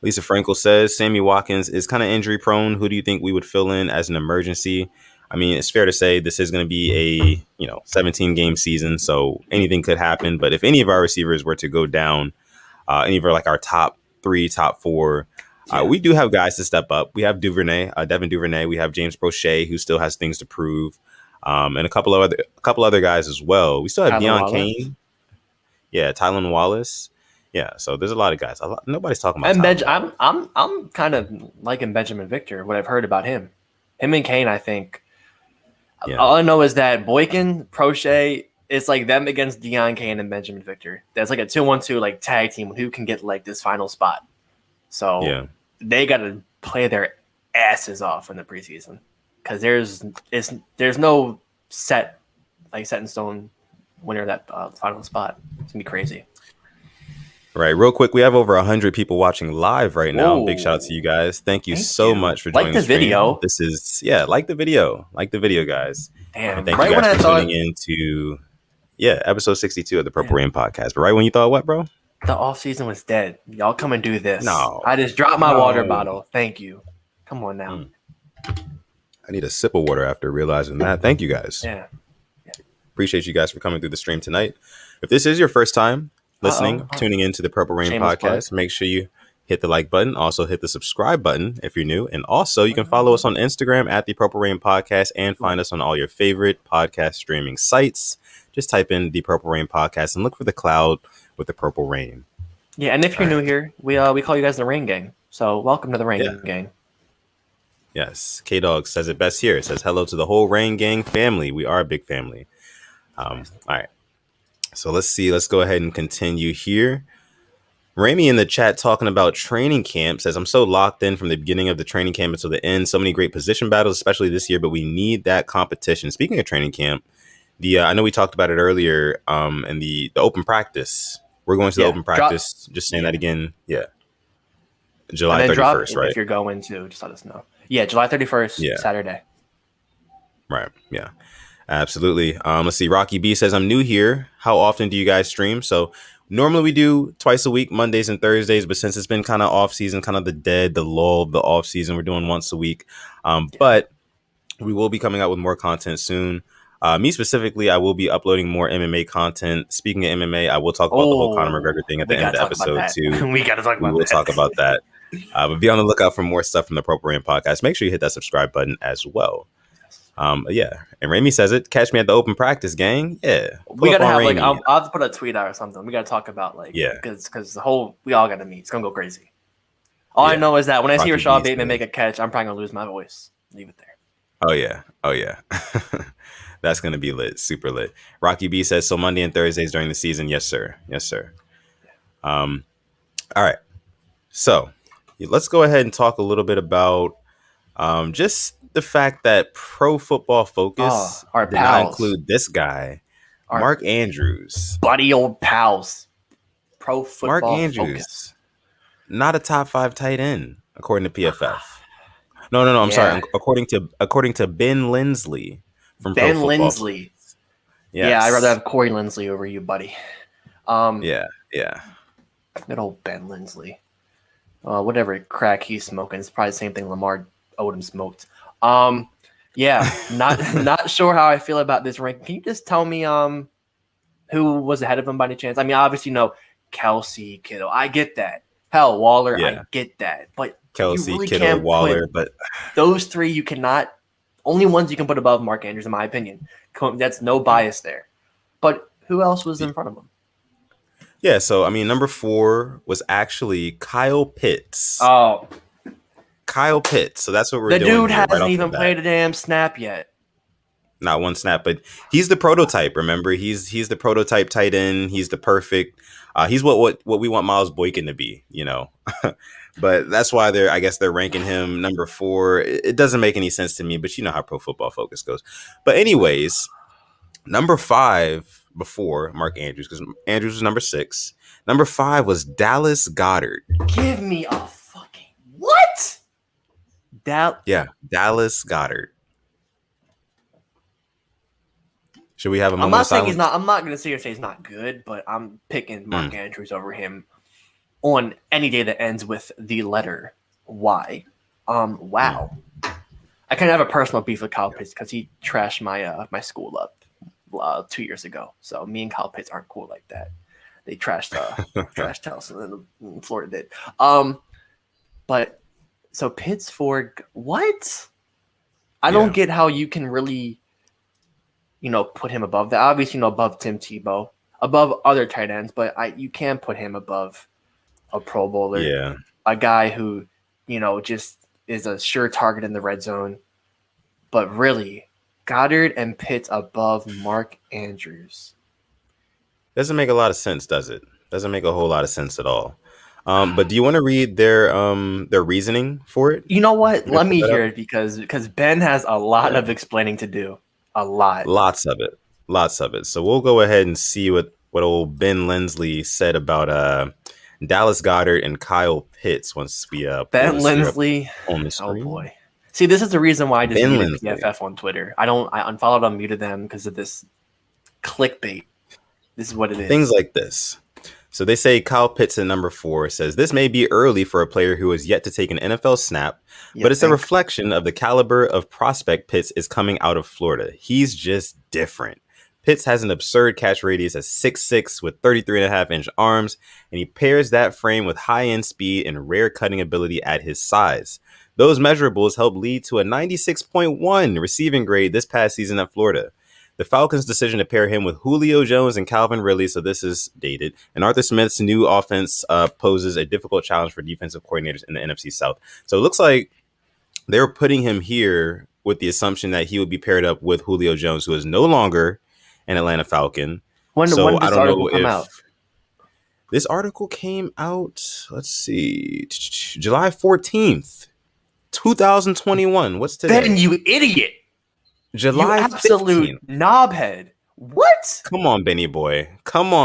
Lisa Frankel says Sammy Watkins is kind of injury prone. Who do you think we would fill in as an emergency? I mean, it's fair to say this is going to be a 17 game season, so anything could happen. But if any of our receivers were to go down, any of our top 3, top 4, we do have guys to step up. We have Devin Duvernay. We have James Prochet, who still has things to prove, and a couple other guys as well. We still have Deion Kane. Yeah, Tylan Wallace. Yeah, so there's a lot of guys. Nobody's talking about. I'm kind of liking Benjamin Victor. What I've heard about him and Kane, I think. Yeah. All I know is that Boykin, Prochet, it's like them against Deion Kane and Benjamin Victor. That's like a 2-1-2 like tag team who can get like this final spot. So they got to play their asses off in the preseason because there's no set in stone winner of that final spot. It's gonna be crazy. Right. Real quick, we have over 100 people watching live right now. Whoa. Big shout out to you guys. Thank you so much for joining the video. This is, like the video. Like the video, guys. Damn. And thank you guys for tuning into, episode 62 of the Purple Rain podcast. But right when you thought what, bro? The off season was dead. Y'all come and do this. No. I just dropped my water bottle. Thank you. Come on now. I need a sip of water after realizing that. Thank you guys. Yeah. Appreciate you guys for coming through the stream tonight. If this is your first time listening, tuning into the Purple Rain podcast, make sure you hit the like button. Also hit the subscribe button if you're new. And also you can follow us on Instagram at the Purple Rain podcast and find us on all your favorite podcast streaming sites. Just type in the Purple Rain podcast and look for the cloud with the purple rain. Yeah. And if you're new here, we call you guys the Rain Gang. So welcome to the Rain Gang. Yes. K-Dog says it best here. It says hello to the whole Rain Gang family. We are a big family. All right. So let's see. Let's go ahead and continue here. Rami in the chat talking about training camp says, I'm so locked in from the beginning of the training camp until the end. So many great position battles, especially this year, but we need that competition. Speaking of training camp, I know we talked about it earlier in the open practice. We're going to the open practice. Just saying that again. Yeah. July 31st, right? If you're going to, just let us know. Yeah, July 31st, Saturday. Right. Yeah. Absolutely. Let's see. Rocky B says, I'm new here. How often do you guys stream? So normally we do twice a week, Mondays and Thursdays. But since it's been kind of off season, kind of the lull of the off season, we're doing once a week. But we will be coming out with more content soon. Me specifically, I will be uploading more MMA content. Speaking of MMA, I will talk about the whole Conor McGregor thing at the end of the episode too. We got to talk about that. We will talk about that. But be on the lookout for more stuff from the Purple Rain podcast. Make sure you hit that subscribe button as well. And Rami says it. Catch me at the open practice, gang. Yeah, we gotta have I'll have to put a tweet out or something. We gotta talk about because we all gotta meet. It's gonna go crazy. All I know is that when I see Rashod Bateman make a catch, I'm probably gonna lose my voice. Leave it there. Oh yeah. That's gonna be lit, super lit. Rocky B says so. Monday and Thursdays during the season, yes sir. All right. So let's go ahead and talk a little bit about just the fact that Pro Football Oh, Focus our did not pals, include this guy, our Mark Andrews. buddy old pals, Pro Mark Football Focus. Andrews, not a top 5 tight end according to PFF. No. I'm sorry. Yeah, According to Ben Lindsley from Pro Ben Football Lindsley. Focus. Yeah, I'd rather Yes. have Corey Lindsley over you, buddy. Yeah. Yeah. Good old Ben Lindsley. Whatever crack he's smoking, it's probably the same thing Lamar Odom smoked. Yeah, not sure how I feel about this ranking. Can you just tell me who was ahead of him by any chance? I mean, obviously, Kelsey, Kittle. I get that. Hell, Waller, I Yeah. get that. But you Kelsey, really Kittle, can't Waller, put but those three. You cannot. Only ones you can put above Mark Andrews, in my opinion. That's no bias there. But who else was in front of him? yeah. So I mean, number 4 was actually Kyle Pitts. Oh, Kyle Pitts. So that's what we're the doing dude here right hasn't off the even bat. played a damn snap yet. Not one snap, but he's the prototype. Remember, he's the prototype tight end. He's the perfect. He's what we want Miles Boykin to be, But that's why they're ranking him number 4. It doesn't make any sense to me, but you know how Pro Football Focus goes. But anyways, number 5 before Mark Andrews, because Andrews was number 6. Number 5 was Dallas Goedert. Give me a fucking what? Yeah, Dallas Goedert. Should we have a I'm moment not of saying silence? he's not. I'm not gonna sit here and say he's not good, but I'm picking Mark Andrews over him on any day that ends with the letter Y. Wow. I kind of have a personal beef with Kyle Pitts because he trashed my school up 2 years ago. So me and Kyle Pitts aren't cool like that. They trashed Towson and Florida did. But so Pittsburgh, what? I don't get how you can really, put him above that. Obviously, above Tim Tebow, above other tight ends, but you can put him above a Pro Bowler. Yeah. A guy who, just is a sure target in the red zone. But really, Goddard and Pitts above Mark Andrews. Doesn't make a lot of sense, does it? Doesn't make a whole lot of sense at all. But do you want to read their reasoning for it? You know what? Let me hear it because Ben has a lot of explaining to do. A lot. Lots of it. So we'll go ahead and see what old Ben Lindsley said about Dallas Goedert and Kyle Pitts once we Ben Lindsley on the screen. Oh boy. See, this is the reason why I just muted Lindsley. PFF on Twitter. I unfollowed and muted them because of this clickbait. This is what it is. Things like this. So they say Kyle Pitts at number 4 says this may be early for a player who has yet to take an NFL snap, but it's a reflection of the caliber of prospect Pitts is coming out of Florida. He's just different. Pitts has an absurd catch radius at 6'6" with 33.5-inch arms, and he pairs that frame with high-end speed and rare cutting ability at his size. Those measurables help lead to a 96.1 receiving grade this past season at Florida. The Falcons' decision to pair him with Julio Jones and Calvin Ridley, so this is dated, and Arthur Smith's new offense poses a difficult challenge for defensive coordinators in the NFC South. So it looks like they're putting him here with the assumption that he would be paired up with Julio Jones, who is no longer an Atlanta Falcon. When did this article come out? This article came out, let's see, July 14th, 2021. What's today? Ben, you idiot. July you absolute 15th. Knobhead. What? Come on, Benny boy.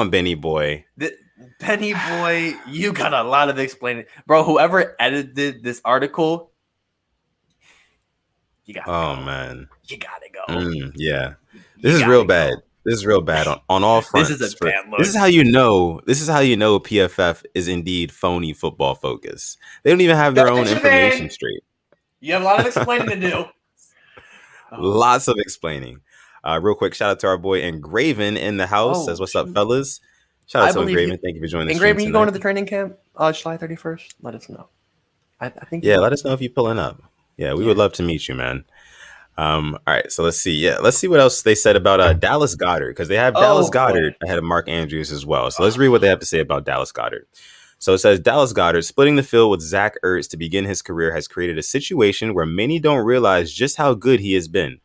Benny boy, you got a lot of explaining. Bro, whoever edited this article, you got to go. Man. You got to go. Yeah. This is real bad. This is real bad on all fronts. This is a bad look. This is how you know PFF is indeed phony Football Focus. They don't even have their own information straight. You have a lot of explaining to do. Lots of explaining. Real quick, shout out to our boy Engraven in the house. Says, what's up, fellas? Shout out to Engraven. Thank you for joining us. Engraven, you going to the training camp July 31st? Let us know. I think. Yeah, let us know if you're pulling up. Yeah, we would love to meet you, man. All right, so let's see. Yeah, let's see what else they said about Dallas Goedert, because they have Dallas Goedert ahead of Mark Andrews as well. So let's read what they have to say about Dallas Goedert. So it says, Dallas Goedert splitting the field with Zach Ertz to begin his career has created a situation where many don't realize just how good he has been.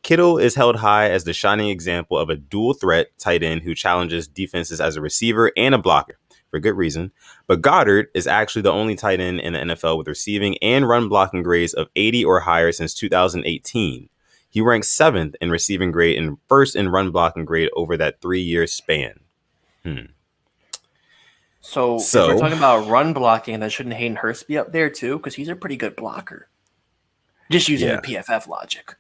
Kittle is held high as the shining example of a dual threat tight end who challenges defenses as a receiver and a blocker. for good reason. But Goddard is actually the only tight end in the NFL with receiving and run blocking grades of 80 or higher since 2018. He ranks 7th in receiving grade and 1st in run blocking grade over that 3-year span. So if we're talking about run blocking, then shouldn't Hayden Hurst be up there too? Because he's a pretty good blocker. Just using the PFF logic.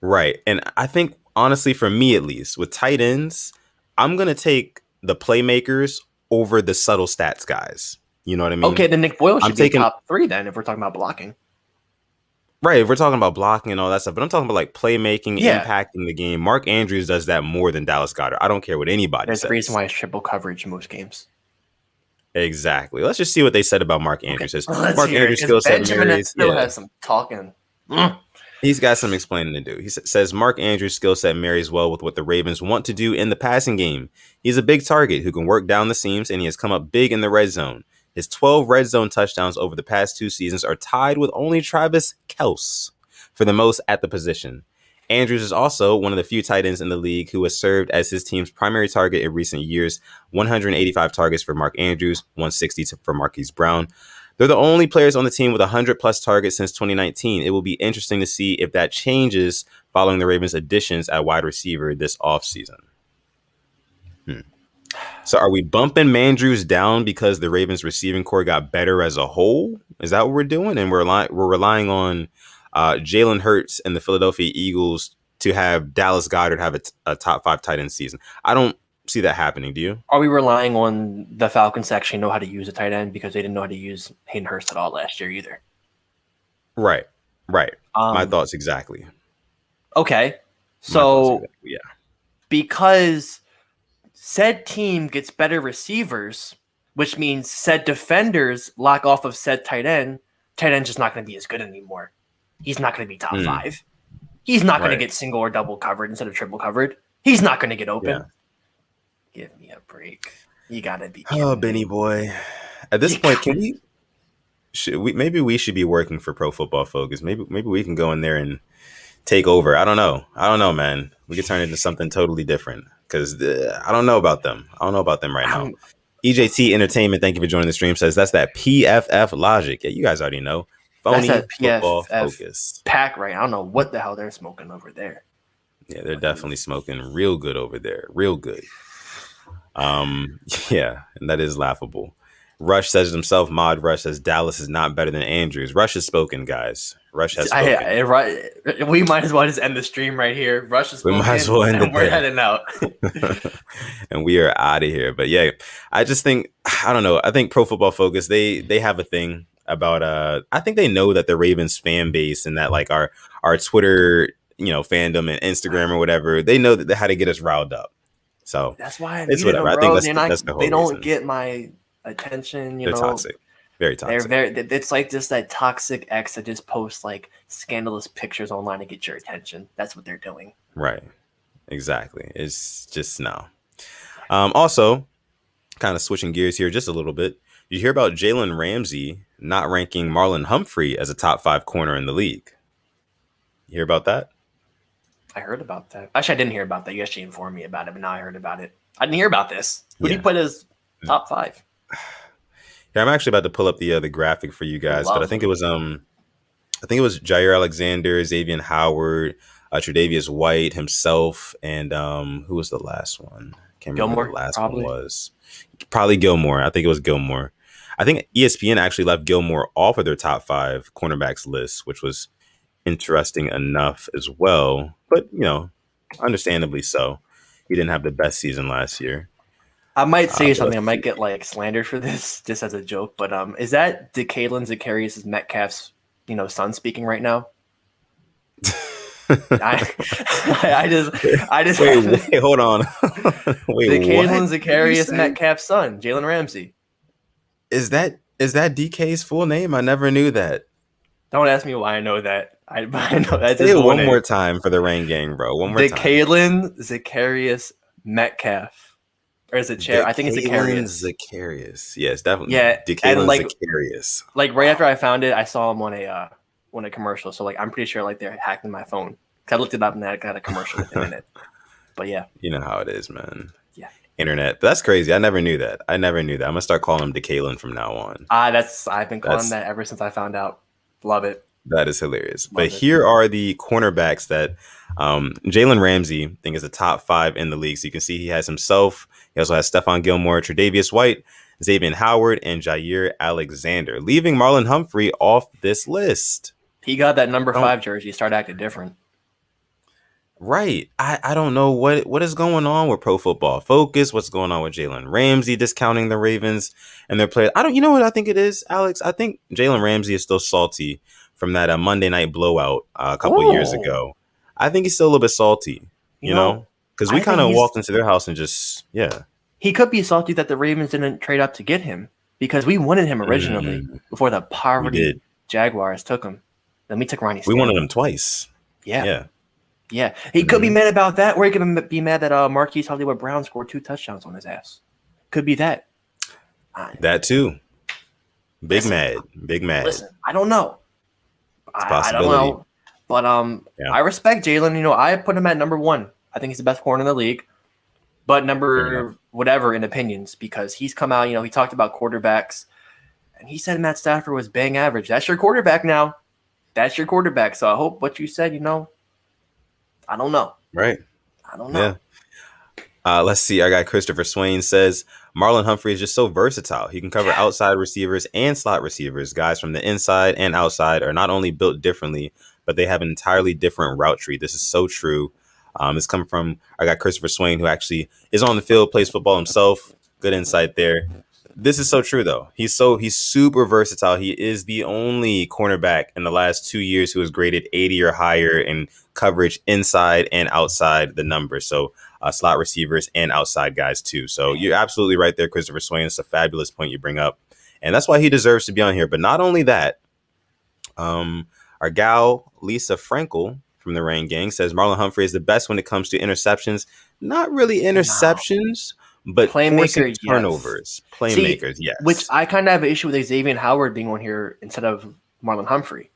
Right. And I think, honestly, for me at least, with tight ends, I'm going to take the playmakers over the subtle stats guys. You know what I mean? Okay, then Nick Boyle should be top 3 then if we're talking about blocking. Right, if we're talking about blocking and all that stuff. But I'm talking about like playmaking, impacting the game. Mark Andrews does that more than Dallas Goedert. I don't care what anybody says. There's the reason why it's triple coverage in most games. Exactly. Let's just see what they said about Mark Andrews. Okay. Mark Andrews' skill set still has some talking. He's got some explaining to do. He says Mark Andrews' skill set marries well with what the Ravens want to do in the passing game. He's a big target who can work down the seams, and he has come up big in the red zone. His 12 red zone touchdowns over the past 2 seasons are tied with only Travis Kelce for the most at the position. Andrews is also one of the few tight ends in the league who has served as his team's primary target in recent years. 185 targets for Mark Andrews, 160 for Marquise Brown. They're the only players on the team with 100-plus targets since 2019. It will be interesting to see if that changes following the Ravens' additions at wide receiver this offseason. So are we bumping Mandrews down because the Ravens' receiving core got better as a whole? Is that what we're doing? And we're relying on Jalen Hurts and the Philadelphia Eagles to have Dallas Goedert have a top 5 tight end season. I don't see that happening. Do you? Are we relying on the Falcons to actually know how to use a tight end because they didn't know how to use Hayden Hurst at all last year either? Right. My thoughts exactly. Okay. So because said team gets better receivers, which means said defenders lock off of said tight end's just not going to be as good anymore. He's not going to be top 5. He's not going to get single or double covered instead of triple covered. He's not going to get open. Yeah. Give me a break. You got to be kidding me. Benny boy. At this point, maybe we should be working for Pro Football Focus. Maybe we can go in there and take over. I don't know, man. We could turn it into something totally different because I don't know about them. I don't know about them right now. EJT Entertainment, thank you for joining the stream, says that's that PFF logic. Yeah, you guys already know. Phony Football Focus. Pack, right? I don't know what the hell they're smoking over there. Yeah, they're definitely smoking real good over there. Real good. Yeah, and that is laughable. Rush says it himself. Mod Rush says Dallas is not better than Andrews. Rush has spoken, guys. Rush has spoken. We might as well just end the stream right here. Rush has spoken. We might as well end it. We're heading out. And we are out of here. But yeah, I just think, I don't know. I think Pro Football Focus, they have a thing about I think they know that the Ravens fan base and that like our Twitter, fandom and Instagram or whatever, they know that how to get us riled up. So that's why it's whatever. I think that's the whole they don't reason. Get my attention. They're toxic, very toxic. It's like just that toxic ex that just posts like scandalous pictures online to get your attention. That's what they're doing. Right, exactly. It's just no. Also, kind of switching gears here just a little bit. You hear about Jalen Ramsey not ranking Marlon Humphrey as a top 5 corner in the league. You hear about that? I heard about that. Actually, I didn't hear about that. You actually informed me about it, but now I heard about it. I didn't hear about this. Who do you put as top 5? Yeah, I'm actually about to pull up the graphic for you guys, but I think it was Jair Alexander, Xavier Howard, Tre'Davious White himself, and who was the last one? Can't remember who the last one was. Probably Gilmore. I think it was Gilmore. I think ESPN actually left Gilmore off of their top 5 cornerbacks list, which was interesting enough as well. But, understandably so. He didn't have the best season last year. I might say something. I might get slandered for this just as a joke. But is that DeKalin Zacharias Metcalf's son speaking right now? I just wait, hold on. DeKalin Zacharias Metcalf's son, Jalen Ramsey. Is that DK's full name? I never knew that. Don't ask me why I know that. I know that's Say it one more time for the Rain Gang, bro. One more time. DeKalin Zacharias Metcalf. Or is it Chair? I think it's Zacharias. Yes, definitely. Yeah, DeKalin Zacharias. Right after I found it, I saw him on a commercial. So I'm pretty sure they're hacking my phone. I looked it up and I got a commercial within a minute. But yeah, you know how it is, man. Yeah. internet. But that's crazy. I never knew that. I'm gonna start calling him DeKalen from now on. I've been calling him That's that ever since I found out. Love it. That is hilarious. But Love it. here are the cornerbacks that Jalen Ramsey, I think, is the top 5 in the league. So you can see he has himself. He also has Stephon Gilmore, Tre'Davious White, Xavier Howard, and Jair Alexander, leaving Marlon Humphrey off this list. He got that number Don't- 5 jersey. Started acting different. Right. I don't know what is going on with Pro Football Focus. What's going on with Jalen Ramsey discounting the Ravens and their players? You know what I think it is, Alex? I think Jalen Ramsey is still salty from that Monday night blowout a couple years ago. I think he's still a little bit salty, you know, because we kind of walked into their house and just, He could be salty that the Ravens didn't trade up to get him because we wanted him originally before the poverty Jaguars took him. Then we took Ronnie Stanley. We wanted him twice. Yeah. He could be mad about that, or he could be mad that Marquise Hollywood Brown scored 2 touchdowns on his ass. Could be that. That too. Big mad. Listen, I don't know. I don't know. But I respect Jalen. You know, I put him at number 1. I think he's the best corner in the league. But number whatever in opinions, because he's come out, you know, he talked about quarterbacks, and he said Matt Stafford was bang average. That's your quarterback now. That's your quarterback. So I hope what you said, you know, I don't know. Right. I don't know. Yeah. Let's see. Our guy Christopher Swain says Marlon Humphrey is just so versatile. He can cover outside receivers and slot receivers. Guys from the inside and outside are not only built differently, but they have an entirely different route tree. This is so true. It's coming from our guy Christopher Swain, who actually is on the field, plays football himself. Good insight there. This is so true, though. He's super versatile. He is the only cornerback in the last 2 years who has graded 80 or higher in coverage inside and outside the numbers. So slot receivers and outside guys, too. So you're absolutely right there, Christopher Swain. It's a fabulous point you bring up. And that's why he deserves to be on here. But not only that, our gal, Lisa Frankel from the Rain Gang, says Marlon Humphrey is the best when it comes to interceptions. Not really interceptions. But playmaker, turnovers, playmakers, yes. Which I kind of have an issue with Xavier Howard being on here instead of Marlon Humphrey,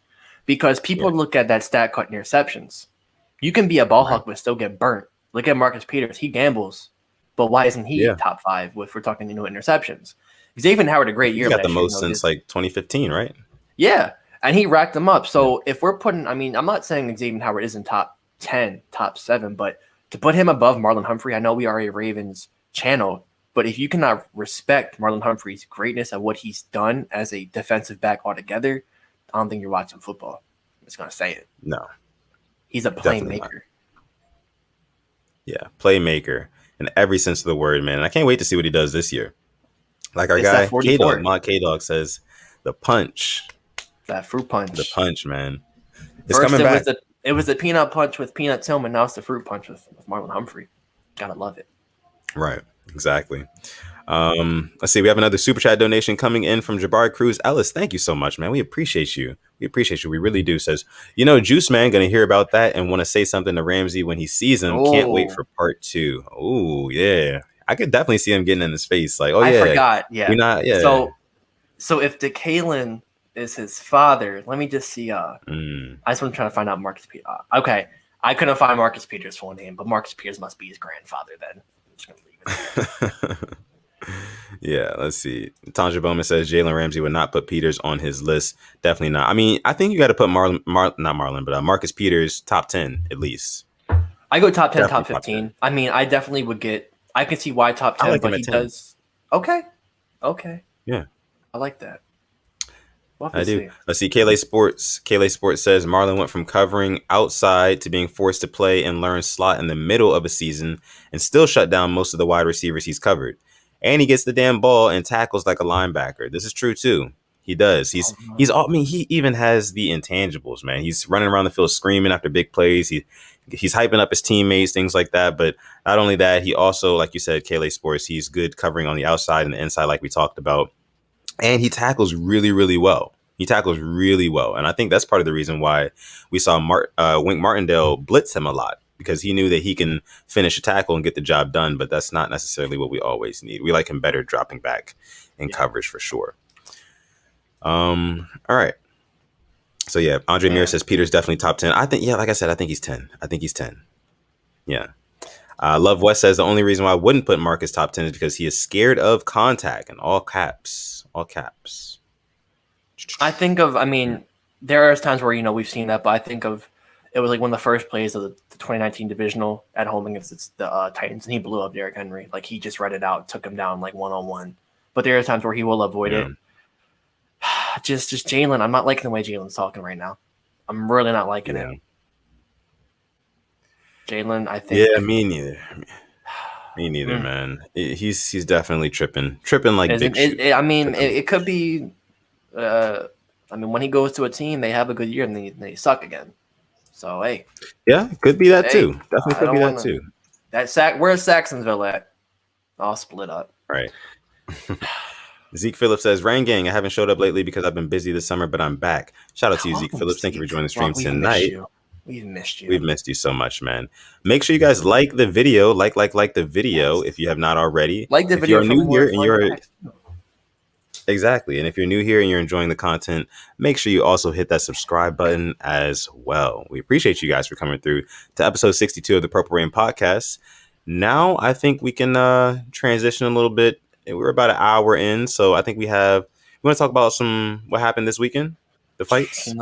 because people look at that stat cut interceptions. You can be a ball hawk but still get burnt. Look at Marcus Peters; he gambles, but why isn't he top 5? If we're talking, interceptions, Xavier Howard a great year. He got the most since like 2015, right? Yeah, and he racked them up. So if we're putting, I'm not saying Xavier Howard isn't top 10, top 7, but to put him above Marlon Humphrey, I know we are a Ravens channel, but if you cannot respect Marlon Humphrey's greatness at what he's done as a defensive back altogether, I don't think you're watching football. I'm just gonna say it. No, he's a playmaker. Yeah, playmaker in every sense of the word, man. And I can't wait to see what he does this year. Like our guy K-Dog, Mod K-Dog says, the punch, that fruit punch, man. It's coming back. It was the peanut punch with Peanut Tillman. Now it's the fruit punch with Marlon Humphrey. Gotta love it. Right, exactly. Let's see. We have another super chat donation coming in from Jabari Cruz Ellis. Thank you so much, man. We appreciate you. We really do. Says, Juice Man gonna hear about that and want to say something to Ramsey when he sees him. Can't wait for part 2. Oh yeah, I could definitely see him getting in his face. Like, I forgot. Yeah, we're not. Yeah. So if DeKalen is his father, let me just see. I just want to try to find out Marcus Peters. Okay, I couldn't find Marcus Peters' full name, but Marcus Peters must be his grandfather then. Yeah, let's see. Tanja Bowman says Jalen Ramsey would not put Peters on his list. Definitely not. I mean, I think you got to put Marcus Peters top 10 at least. I go top 10, definitely top 15. Top 10. I mean, I definitely would get. I can see why top 10, but he 10. Does. Okay. Yeah, I like that. I do. Let's see. Kayla Sports says Marlon went from covering outside to being forced to play and learn slot in the middle of a season and still shut down most of the wide receivers he's covered. And he gets the damn ball and tackles like a linebacker. This is true too. He does. He even has the intangibles, man. He's running around the field screaming after big plays. He's hyping up his teammates, things like that. But not only that, he also, like you said, Kayla Sports, he's good covering on the outside and the inside, like we talked about. And he tackles really, really well. And I think that's part of the reason why we saw Wink Martindale blitz him a lot, because he knew that he can finish a tackle and get the job done. But that's not necessarily what we always need. We like him better dropping back in coverage for sure. All right. So, yeah, Andre Mir says Peter's definitely top 10. I think, like I said, I think he's 10. Yeah. Love West says the only reason why I wouldn't put Marcus top 10 is because he is scared of contact, in all caps. All caps. I mean, there are times where, we've seen that, but I think of it was like one of the first plays of the 2019 divisional at home against the Titans, and he blew up Derrick Henry. Like, he just read it out, took him down like one-on-one. But there are times where he will avoid it. Just Jalen, I'm not liking the way Jalen's talking right now. I'm really not liking it. Jalen, I think. Yeah, me neither. Me neither, man. He's definitely tripping like big shit. It could be. When he goes to a team, they have a good year and they suck again. So hey, yeah, could be that too. Definitely could be that too. Where's Saxonville at? I'll split up. Right. Zeke Phillips says, Rain Gang, I haven't showed up lately because I've been busy this summer, but I'm back. Shout out to you, Zeke Phillips. Thank you for joining the stream tonight. We've missed you. We've missed you so much, man. Make sure you guys like the video. Like the video if you have not already. Like the if video. You're new here and you're exactly. And if you're new here and you're enjoying the content, make sure you also hit that subscribe button as well. We appreciate you guys for coming through to episode 62 of the Purple Rain Podcast. Now I think we can transition a little bit. We're about an hour in, so I think we want to talk about what happened this weekend, the fights.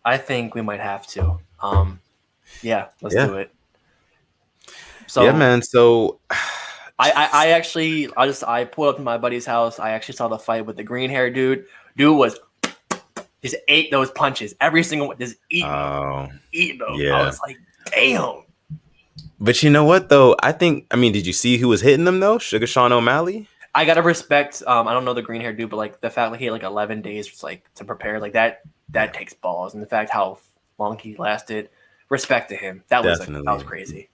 I think we might have to. Let's do it. So yeah, man. So I pulled up to my buddy's house. I actually saw the fight with the green hair dude. Dude just ate those punches. Every single one, just eating them. Yeah. I was like, damn. But you know what, though? Did you see who was hitting them, though? Sugar Sean O'Malley? I got to respect, I don't know the green hair dude, but like the fact that he had like 11 days to prepare, like that takes balls. And the fact how long he lasted, respect to him. That was crazy.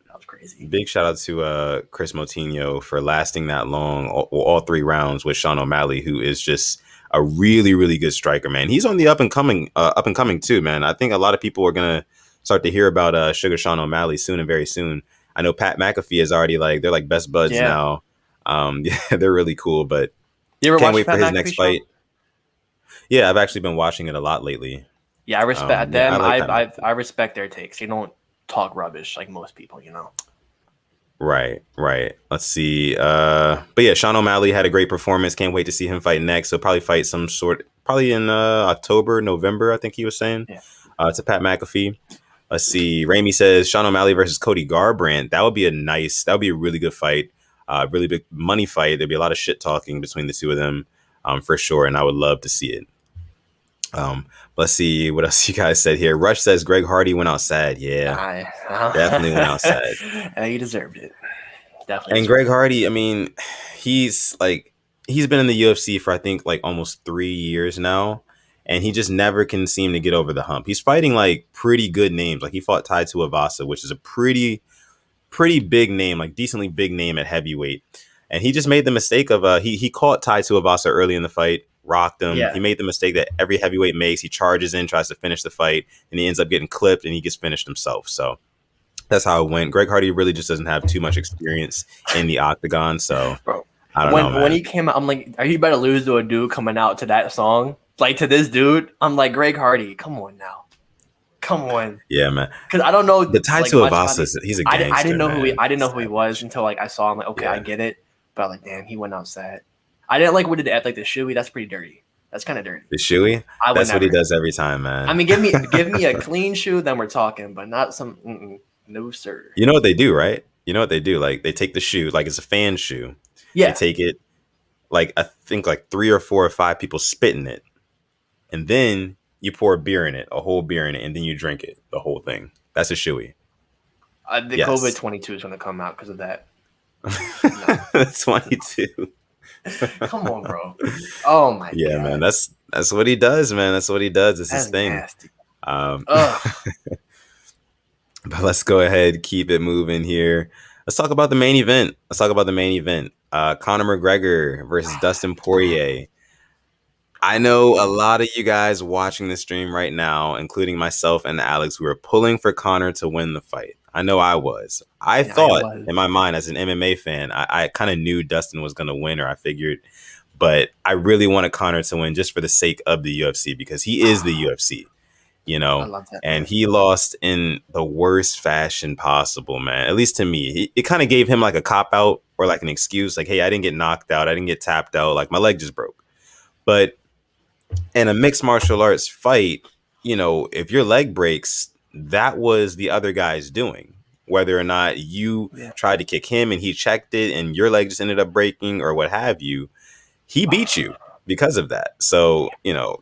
That was crazy. Big shout out to Chris Moutinho for lasting that long, all 3 rounds with Sean O'Malley, who is just a really, really good striker, man. He's on the up and coming too, man. I think a lot of people are going to start to hear about Sugar Sean O'Malley soon and very soon. I know Pat McAfee is already they're like best buds now. They're really cool, but can't wait for his next fight. Yeah, I've actually been watching it a lot lately. Yeah, I respect them. I respect their takes. They don't talk rubbish like most people, Right. Let's see. But yeah, Sean O'Malley had a great performance. Can't wait to see him fight next. He'll probably fight probably in October, November, I think he was saying. Yeah. To Pat McAfee. Let's see. Ramey says Sean O'Malley versus Cody Garbrandt. That would be a really good fight. Really big money fight. There'd be a lot of shit talking between the two of them, for sure. And I would love to see it. Let's see what else you guys said here. Rush says Greg Hardy went out sad. Yeah, definitely went out sad. He deserved it. Definitely. And Greg Hardy, he's been in the UFC for I think like almost 3 years now. And he just never can seem to get over the hump. He's fighting like pretty good names. Like he fought Tai Tuivasa, which is a pretty big name, like decently big name at heavyweight. And he just made the mistake of he caught Tai Tuivasa early in the fight, rocked him. Yeah. He made the mistake that every heavyweight makes. He charges in, tries to finish the fight, and he ends up getting clipped and he gets finished himself. So that's how it went. Greg Hardy really just doesn't have too much experience in the octagon. So bro, I don't know, man. When he came out, I'm like, are you about to lose to a dude coming out to that song? Like to this dude, I'm like, Greg Hardy, come on now. Come on. Yeah, man. Because I don't know the Tai Tuivasa, he's a gangster. I didn't know who he was until like I saw him. Like, okay, I get it. But I'm like, damn, he went outside. I didn't like what he did like the shoey. That's pretty dirty. That's kind of dirty. The shoey? That's what he does every time, man. Give me a clean shoe, then we're talking, but not some no sir. You know what they do, right? You know what they do? Like they take the shoe, like it's a fan shoe. Yeah. They take it, like I think like 3 or 4 or 5 people spit in it. And then you pour a whole beer in it, and then you drink it, the whole thing. That's a shoey. The COVID-22 is going to come out because of that. That's 22. Come on, bro. Oh my god. Yeah, man. That's what he does, man. That's what he does. It's his thing. Nasty. But let's go ahead, keep it moving here. Let's talk about the main event. Conor McGregor versus Dustin Poirier. I know a lot of you guys watching the stream right now, including myself and Alex, who are pulling for Conor to win the fight. I know I was. I thought in my mind as an MMA fan, I kind of knew Dustin was going to win, or I figured. But I really wanted Conor to win just for the sake of the UFC, because he is the UFC. I love that and man. he lost in the worst fashion possible, man. At least to me, it kind of gave him like a cop out or like an excuse, like, hey, I didn't get knocked out, I didn't get tapped out, like my leg just broke. But in a mixed martial arts fight, if your leg breaks, that was the other guy's doing. Whether or not you Yeah. tried to kick him and he checked it and your leg just ended up breaking or what have you, he beat you because of that. So,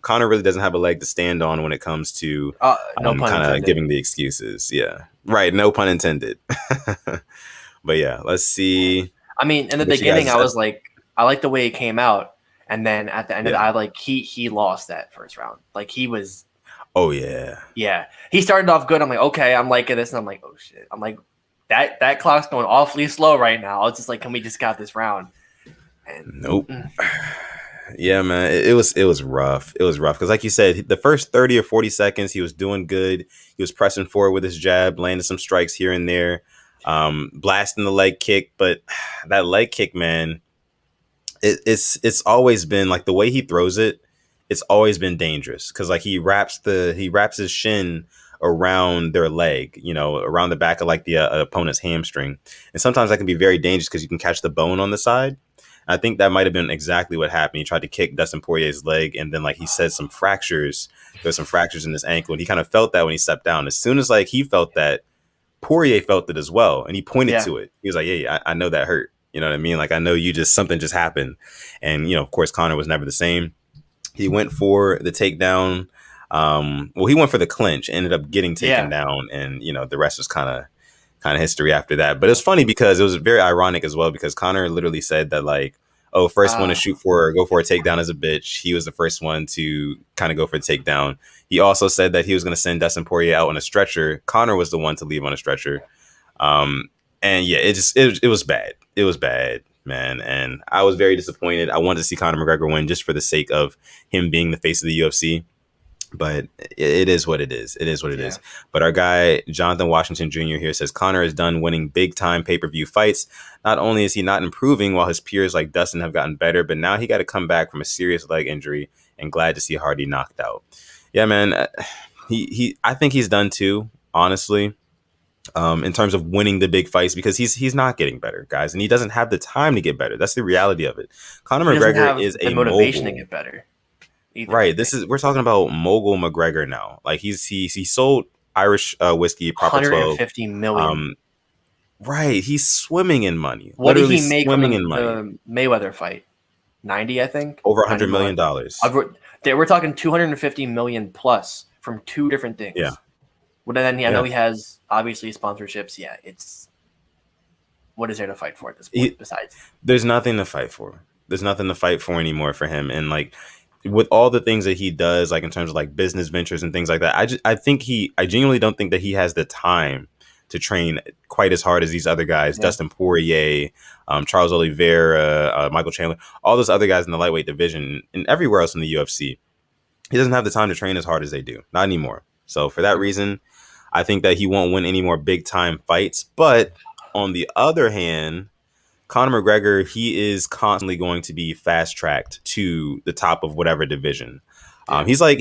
Conor really doesn't have a leg to stand on when it comes to No pun kind of intended. giving the excuses. Yeah. Right. No pun intended. But yeah, let's see. I mean, in the what you guys beginning, I said. was like, I like the way it came out, and then at the end of it, Yeah. I like he lost that first round. Like he was, Oh, yeah. he started off good. I'm like, okay, I'm liking this, and I'm like, oh shit, I'm like, that clock's going awfully slow right now. I was just like, can we just got this round? And Nope. Yeah, man, it was rough. It was rough because, like you said, the first 30 or 40 seconds, he was doing good. He was pressing forward with his jab, landing some strikes here and there, blasting the leg kick. But that leg kick, man, it's always been like the way he throws it. It's always been dangerous because like he wraps his shin around their leg, around the back of like the opponent's hamstring, and sometimes that can be very dangerous because you can catch the bone on the side. I think that might have been exactly what happened. He tried to kick Dustin Poirier's leg, and then like he said, some fractures. There's some fractures in his ankle, and he kind of felt that when he stepped down. As soon as like he felt that, Poirier felt it as well, and he pointed yeah, to it. He was like, "Hey, I know that hurt. You know what I mean? Like I know something just happened." And of course, Conor was never the same. He went for the takedown. He went for the clinch, ended up getting taken down, and the rest was kind of history after that. But it's funny because it was very ironic as well because Conor literally said that like, oh, first one to go for a takedown as a bitch. He was the first one to kind of go for the takedown. He also said that he was going to send Dustin Poirier out on a stretcher. Conor was the one to leave on a stretcher. And yeah, it was bad. It was bad, man. And I was very disappointed. I wanted to see Conor McGregor win just for the sake of him being the face of the UFC. But it is what it is. It is what it is. But our guy, Jonathan Washington Jr. here says Conor is done winning big time pay-per-view fights. Not only is he not improving while his peers like Dustin have gotten better, but now he got to come back from a serious leg injury and glad to see Hardy knocked out. Yeah, man. I think he's done too, honestly, in terms of winning the big fights because he's not getting better, guys. And he doesn't have the time to get better. That's the reality of it. Conor McGregor is a motivation mogul. to get better. Either, right. We're talking about mogul McGregor now. Like he sold Irish whiskey, Proper 150 12. million. Right. He's swimming in money. What did Literally he make swimming from in money. the Mayweather fight? 90, I think. Over $100 million. We're talking 250 million plus from two different things. Yeah. Well, then I know he has obviously sponsorships. Yeah, it's what is there to fight for at this point besides? There's nothing to fight for. There's nothing to fight for anymore for him. And like with all the things that he does, like in terms of like business ventures and things like that, I genuinely don't think that he has the time to train quite as hard as these other guys, Dustin Poirier, Charles Oliveira, Michael Chandler, all those other guys in the lightweight division and everywhere else in the UFC. He doesn't have the time to train as hard as they do. Not anymore. So for that reason, I think that he won't win any more big time fights. But on the other hand, Conor McGregor, he is constantly going to be fast tracked to the top of whatever division. He's like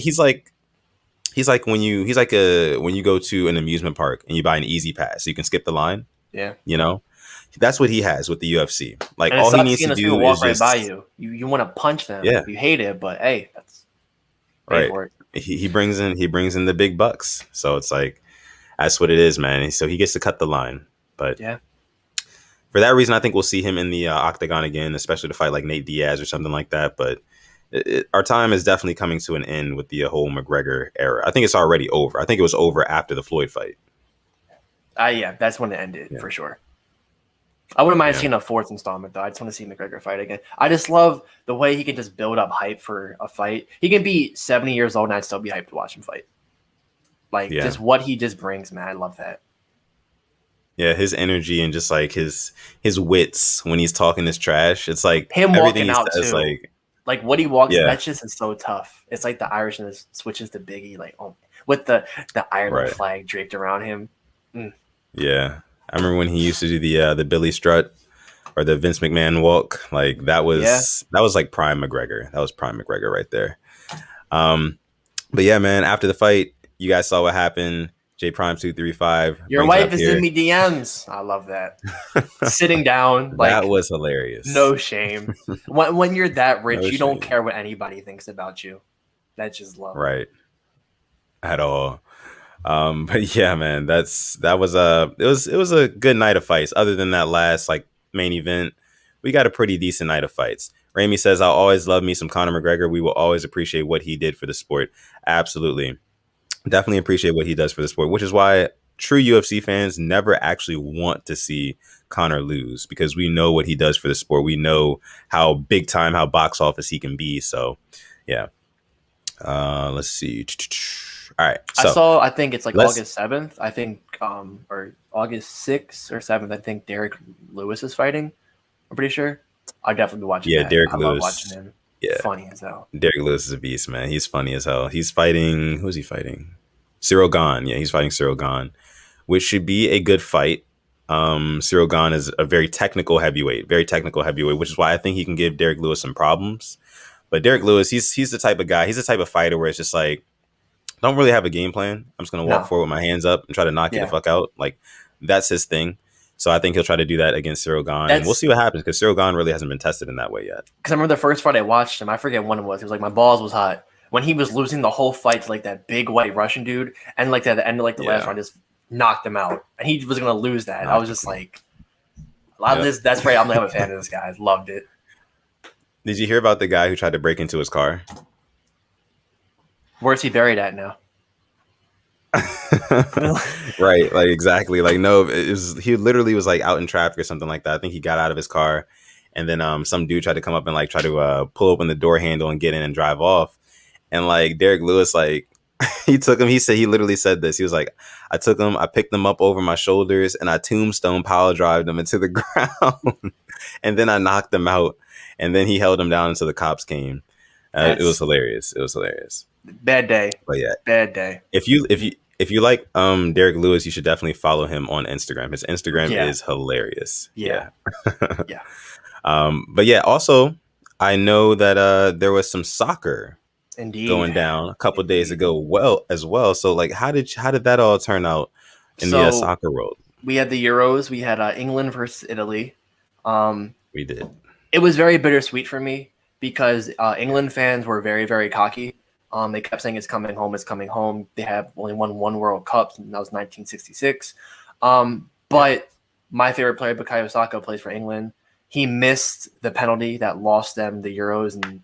when you go to an amusement park and you buy an easy pass, so you can skip the line. Yeah, that's what he has with the UFC. Like and all he needs to do walk is right just by you. You want to punch them. Yeah, you hate it, but hey, that's right. He brings in the big bucks, so it's like that's what it is, man. So he gets to cut the line, but yeah. For that reason, I think we'll see him in the octagon again, especially to fight like Nate Diaz or something like that. But our time is definitely coming to an end with the whole McGregor era. I think it's already over. I think it was over after the Floyd fight. Yeah, that's when it ended for sure. I wouldn't mind seeing a fourth installment though. I just want to see McGregor fight again. I just love the way he can just build up hype for a fight. He can be 70 years old and I'd still be hyped to watch him fight. Like just what he just brings, man. I love that. Yeah, his energy and just like his wits when he's talking his trash. It's like him walking out says, too. Like what he walks, that just is so tough. It's like the Irishman switches to Biggie, like with the Ireland flag draped around him. Yeah, I remember when he used to do the Billy Strut or the Vince McMahon walk. Like that was like prime McGregor. That was prime McGregor right there. But yeah, man. After the fight, You guys saw what happened. J Prime 235 Your brings it wife up is here. in me DMs. I love that. Sitting down, That like was hilarious. no shame. When you're that rich, No you don't shame. care what anybody thinks about you. That's just love. Right. At all. But yeah, man, it was a good night of fights. Other than that last like main event, we got a pretty decent night of fights. Ramey says, "I'll always love me some Conor McGregor. We will always appreciate what he did for the sport." Absolutely, definitely appreciate what he does for the sport, which is why true UFC fans never actually want to see Conor lose because we know what he does for the sport. We know how big time, how box office he can be. So, yeah. Let's see. All right, so I think it's like let's. August 7th. I think, or August 6th or 7th. I think Derek Lewis is fighting. I'm pretty sure. I'll definitely be watching Yeah, that. Derek I love watching Lewis. him. Yeah, Funny as hell. Derek Lewis is a beast, man. He's funny as hell. He's fighting. Who's he fighting? Cyril Gahn. Yeah, he's fighting Cyril Gahn, which should be a good fight. Cyril Gahn is a very technical heavyweight, which is why I think he can give Derek Lewis some problems. But Derek Lewis, he's the type of guy. He's the type of fighter where it's just like, don't really have a game plan. I'm just gonna walk No. forward with my hands up and try to knock you the Yeah. fuck out. Like that's his thing. So I think he'll try to do that against Cyril Gahn, and we'll That's see what happens because Cyril Gahn really hasn't been tested in that way yet. because I remember the first fight I watched him. I forget when it was. It was like my balls was hot when he was losing the whole fight to like that big white Russian dude, and like at the end of like the last Yeah. round, just knocked him out, and he was gonna lose that. I was just like, Yep. that's right. I'm a fan of this guy. I loved it. Did you hear about the guy who tried to break into his car? Where's he buried at now? Right, like exactly. Like no, he literally was like out in traffic or something like that. I think he got out of his car, and then some dude tried to come up and like try to pull open the door handle and get in and drive off. And like Derek Lewis, like he took him. He literally said this. He was like, I took him, I picked him up over my shoulders, and I tombstone power drived him into the ground, and then I knocked him out, and then he held him down until the cops came. It was hilarious. It was hilarious. Bad day. But yeah, Bad day. if you like Derek Lewis, you should definitely follow him on Instagram. His Instagram Yeah. is hilarious. Yeah. Yeah. But yeah, also I know that there was some soccer Indeed. going down a couple days ago as well. So like how did that all turn out in the soccer world? We had the Euros. We had England versus Italy. We did. It was very bittersweet for me because England fans were very, very cocky. They kept saying it's coming home, it's coming home. They have only won one World Cup, and that was 1966. But my favorite player, Bukayo Saka, plays for England. He missed the penalty that lost them the Euros, and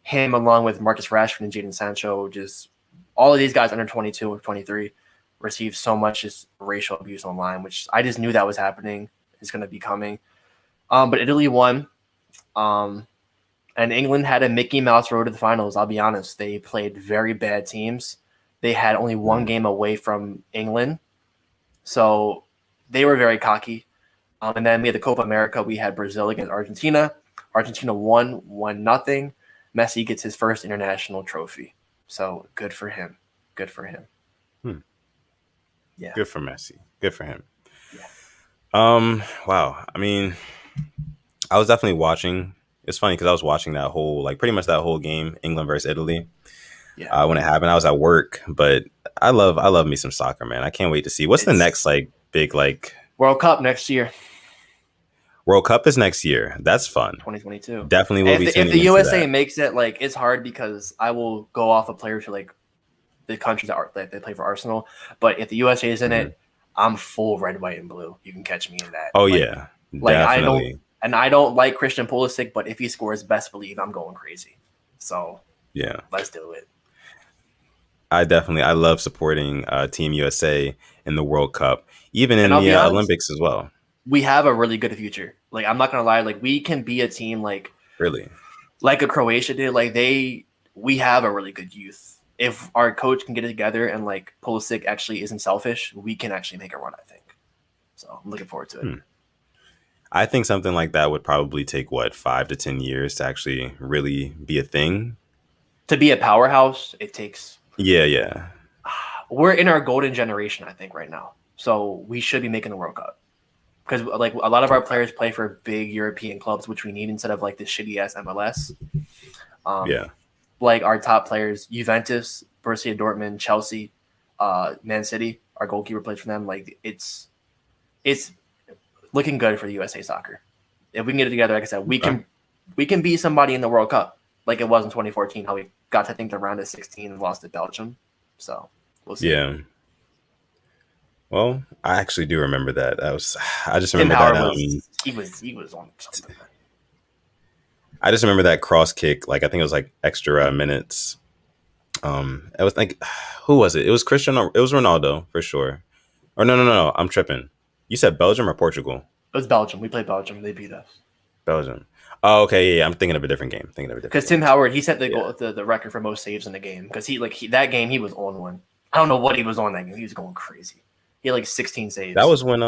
him along with Marcus Rashford and Jadon Sancho, just all of these guys under 22 or 23 received so much just racial abuse online, which I just knew that was happening. It's going to be coming. But Italy won. And England had a Mickey Mouse road to the finals. I'll be honest. They played very bad teams. They had only one game away from England. So they were very cocky. And then we had the Copa America. We had Brazil against Argentina. Argentina won 1-0. Messi gets his first international trophy. So good for him. Good for him. Yeah. Good for Messi. Good for him. Yeah. Wow. I mean, I was definitely watching. It's funny because I was watching that whole, like pretty much that whole game, England versus Italy. Yeah. When it happened, I was at work, but I love me some soccer, man. I can't wait to see what's the next like big like World Cup next year. World Cup is next year. That's fun. 2022. Definitely will be. If the USA makes it, like it's hard because I will go off of players who like the countries that they play for Arsenal. But if the USA is in it, I'm full red, white, and blue. You can catch me in that. Oh like, yeah, like definitely. I don't like Christian Pulisic, but if he scores, best believe I'm going crazy. So yeah, let's do it. I love supporting Team USA in the World Cup, even in the Olympics as well. We have a really good future. Like I'm not gonna lie, like we can be a team like really like a Croatia did. Like we have a really good youth. If our coach can get it together and like Pulisic actually isn't selfish, we can actually make a run, I think. So I'm looking forward to it. I think something like that would probably take 5 to 10 years to actually really be a thing. To be a powerhouse, it takes. Yeah. We're in our golden generation, I think, right now. So we should be making the World Cup because like a lot of our players play for big European clubs, which we need instead of like this shitty ass MLS. Yeah. Like our top players, Juventus, Borussia Dortmund, Chelsea, Man City. Our goalkeeper plays for them. Like it's looking good for the USA Soccer. If we can get it together, like I said, we can beat somebody in the World Cup, like it was in 2014. How we got to, I think, the round of 16 and lost to Belgium. So we'll see. Yeah. Well, I actually do remember that. I just Tim remember Howard that. he was on something. I just remember that cross kick. Like I think it was like extra minutes. It was like, who was it? It was Cristiano. It was Ronaldo for sure. Or no. I'm tripping. You said Belgium or Portugal? It was Belgium. We played Belgium. They beat us. Belgium. Oh, okay. Yeah. I'm thinking of a different game. Because Tim Howard, he set the goal, the record for most saves in the game. Because that game he was on one. I don't know what he was on that game. He was going crazy. He had like 16 saves. That was when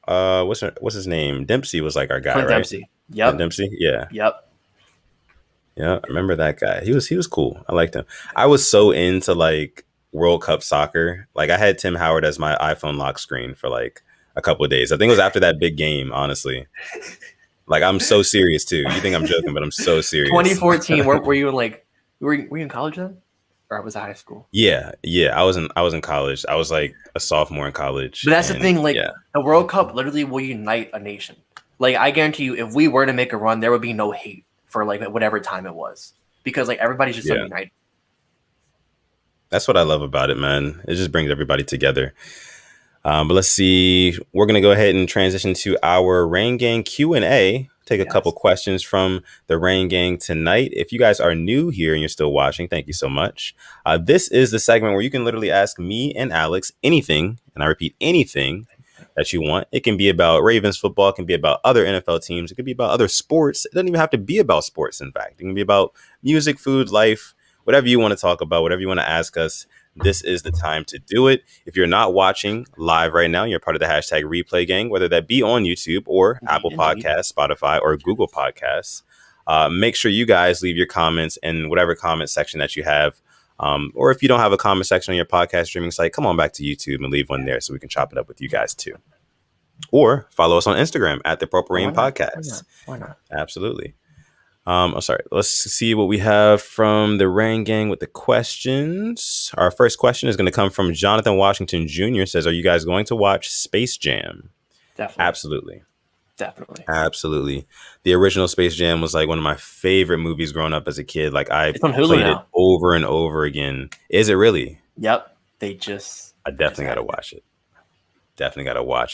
what's his name? Dempsey was like our guy, Clint right? Dempsey. Yep. Dempsey. Yeah. Yep. Yeah. I remember that guy. He was cool. I liked him. I was so into like World Cup soccer. Like I had Tim Howard as my iPhone lock screen for like a couple of days. I think it was after that big game. Honestly. Like I'm so serious too. You think I'm joking, but I'm so serious. 2014. Were you in like were you in college then, or was it high school? Yeah. I was in college. I was like a sophomore in college. But that's the thing. Like the World Cup literally will unite a nation. Like I guarantee you, if we were to make a run, there would be no hate for like whatever time it was, because like everybody's just so united. That's what I love about it, man. It just brings everybody together. But let's see. We're going to go ahead and transition to our Rain Gang Q&A. Take a couple questions from the Rain Gang tonight. If you guys are new here and you're still watching, thank you so much. This is the segment where you can literally ask me and Alex anything, and I repeat, anything that you want. It can be about Ravens football. It can be about other NFL teams. It could be about other sports. It doesn't even have to be about sports, in fact. It can be about music, food, life, whatever you want to talk about, whatever you want to ask us. This is the time to do it. If you're not watching live right now, you're part of the hashtag replay gang, whether that be on YouTube or Apple Podcasts, Spotify, or Google Podcasts. Make sure you guys leave your comments in whatever comment section that you have. Or if you don't have a comment section on your podcast streaming site, come on back to YouTube and leave one there so we can chop it up with you guys too. Or follow us on Instagram at the Proper Rain Podcast. Why not? Absolutely. I'm sorry. Let's see what we have from the Rain Gang with the questions. Our first question is going to come from Jonathan Washington Jr. Says, "Are you guys going to watch Space Jam?" Definitely. Absolutely. The original Space Jam was like one of my favorite movies growing up as a kid. Like I played it over and over again. Is it really? Yep. I definitely got to watch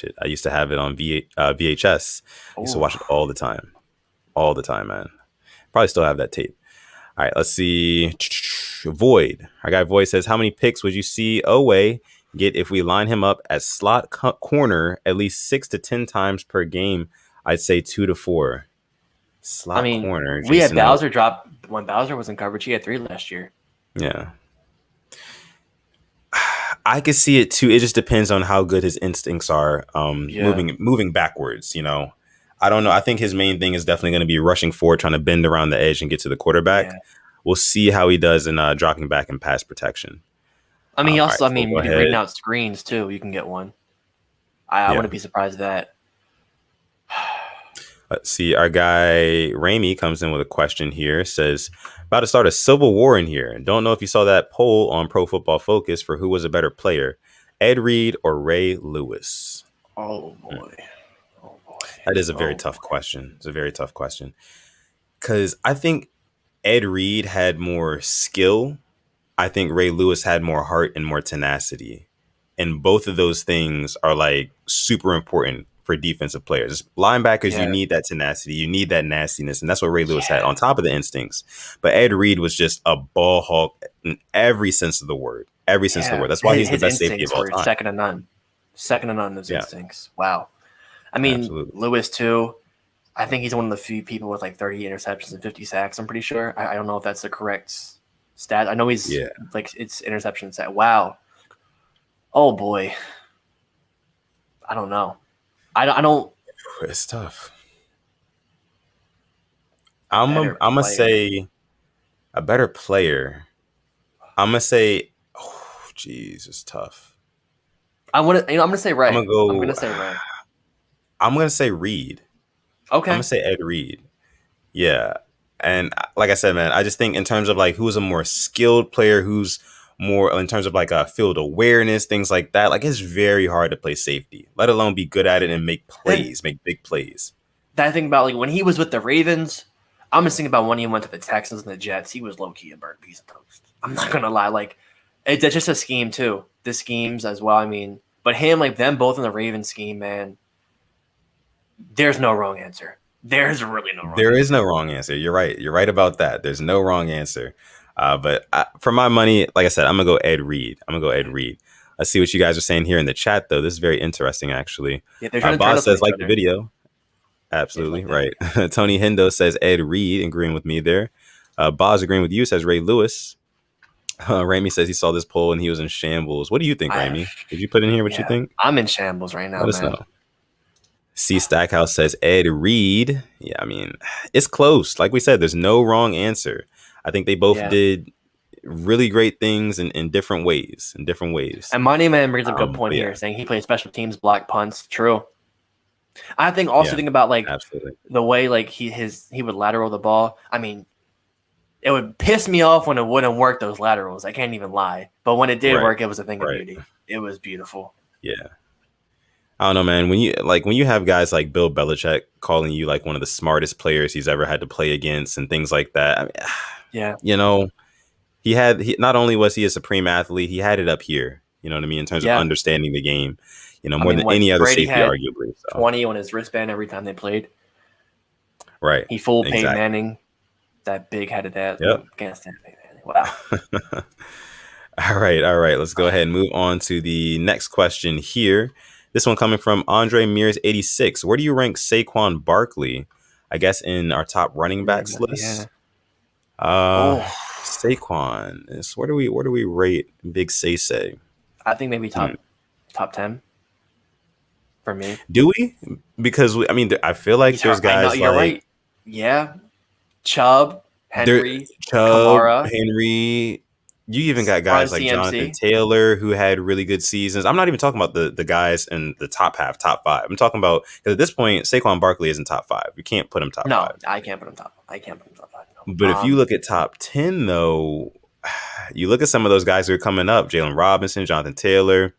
it. I used to have it on VHS. I used to watch it all the time. All the time, man. Probably still have that tape. All right, let's see. Void. Our guy Void says, "How many picks would you see Owe get if we line him up at slot corner at least 6 to 10 times per game?" I'd say 2 to 4. Corner. We had Bowser drop when Bowser was in coverage. He had 3 last year. Yeah. I could see it too. It just depends on how good his instincts are moving backwards, you know. I don't know. I think his main thing is definitely going to be rushing forward, trying to bend around the edge and get to the quarterback. Yeah. We'll see how he does in dropping back in pass protection. I mean, reading out screens too. You can get one. I wouldn't be surprised at that. Let's see. Our guy Ramey comes in with a question here. Says, "About to start a civil war in here. Don't know if you saw that poll on Pro Football Focus for who was a better player, Ed Reed or Ray Lewis." Oh boy. That is a very tough question. It's a very tough question. Because I think Ed Reed had more skill. I think Ray Lewis had more heart and more tenacity. And both of those things are like super important for defensive players. Linebackers, you need that tenacity. You need that nastiness. And that's what Ray Lewis had on top of the instincts. But Ed Reed was just a ball hawk in every sense of the word. Every sense of the word. That's why he's the best safety of all time. Second to none. Second to none of those instincts. Wow. I mean, absolutely. Lewis too. I think he's one of the few people with like 30 interceptions and 50 sacks. I'm pretty sure. I don't know if that's the correct stat. I know he's like it's interception stat. Wow. Oh boy. I don't know. I don't. It's tough. I'm gonna say a better player. I'm gonna say, oh, geez, it's tough. I'm gonna say Ray. I'm gonna say Ray. I'm going to say Reed. Okay. I'm going to say Ed Reed. Yeah. And like I said, man, I just think in terms of like who's a more skilled player, who's more in terms of like field awareness, things like that. Like, it's very hard to play safety, let alone be good at it and make And plays, make big plays. that thing about like when he was with the Ravens, I'm just thinking about when he went to the Texans and the Jets. He was low key a burnt piece of toast. I'm not gonna lie, like it's just a scheme too. The schemes as well. I mean, but him like them both in the Ravens scheme, man. There's no wrong answer. There's really no wrong. There is no wrong answer. You're right. You're right about that. There's no wrong answer. But for my money, like I said, I'm gonna go Ed Reed. Let's see what you guys are saying here in the chat, though. This is very interesting, actually. Yeah, they're trying to Boz says like the video. Absolutely like right. Tony Hendo says Ed Reed, agreeing with me there. Boz agreeing with you, says Ray Lewis. Ramey says he saw this poll and he was in shambles. What do you think, Ramey? Did you put in here what you think? I'm in shambles right now. Let us know. C Stackhouse says Ed Reed. Yeah, I mean, it's close. Like we said, there's no wrong answer. I think they both did really great things in different ways. And Money Man brings a good point here, saying he played special teams, block punts. True. I think also think about like the way like he would lateral the ball. I mean, it would piss me off when it wouldn't work, those laterals. I can't even lie. But when it did work, it was a thing of beauty. It was beautiful. Yeah. I don't know, man. When you have guys like Bill Belichick calling you like one of the smartest players he's ever had to play against and things like that. I mean, you know, he not only was he a supreme athlete, he had it up here. You know what I mean? In terms of understanding the game, you know, more than any other safety, arguably. So. 20 on his wristband every time they played. Right. He fooled Peyton Manning. That big headed ass. Yep. Can't stand Peyton Manning. Wow. All right. Let's go ahead and move on to the next question here. This one coming from Andre Mears 86. Where do you rank Saquon Barkley? I guess in our top running backs list. Saquon. Where do we rate Big Say? I think maybe top 10 for me. Do we? Because I feel like there's guys you're right. Yeah. Chubb, Henry, Kamara. Henry. You even got guys like Jonathan Taylor who had really good seasons. I'm not even talking about the guys in the top half, top five. I'm talking about, because at this point, Saquon Barkley isn't top five. You can't put him top five. No, I can't put him top 5. No. But if you look at top 10, though, you look at some of those guys who are coming up, Jalen Robinson, Jonathan Taylor,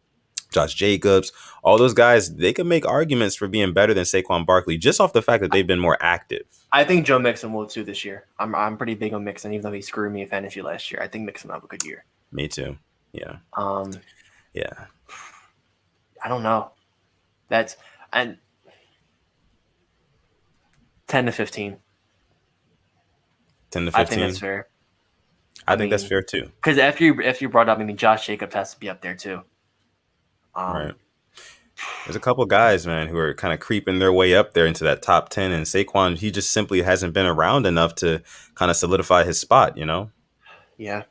Josh Jacobs, all those guys, they can make arguments for being better than Saquon Barkley just off the fact that they've been more active. I think Joe Mixon will too this year. I'm pretty big on Mixon, even though he screwed me in fantasy last year. I think Mixon will have a good year. Me too. Yeah. Yeah. I don't know. And 10 to 15. 10 to 15. I think that's fair. I think that's fair too. Because after you brought up, Josh Jacobs has to be up there too. Right. There's a couple guys, man, who are kind of creeping their way up there into that top 10, and Saquon, he just simply hasn't been around enough to kind of solidify his spot, you know? Yeah.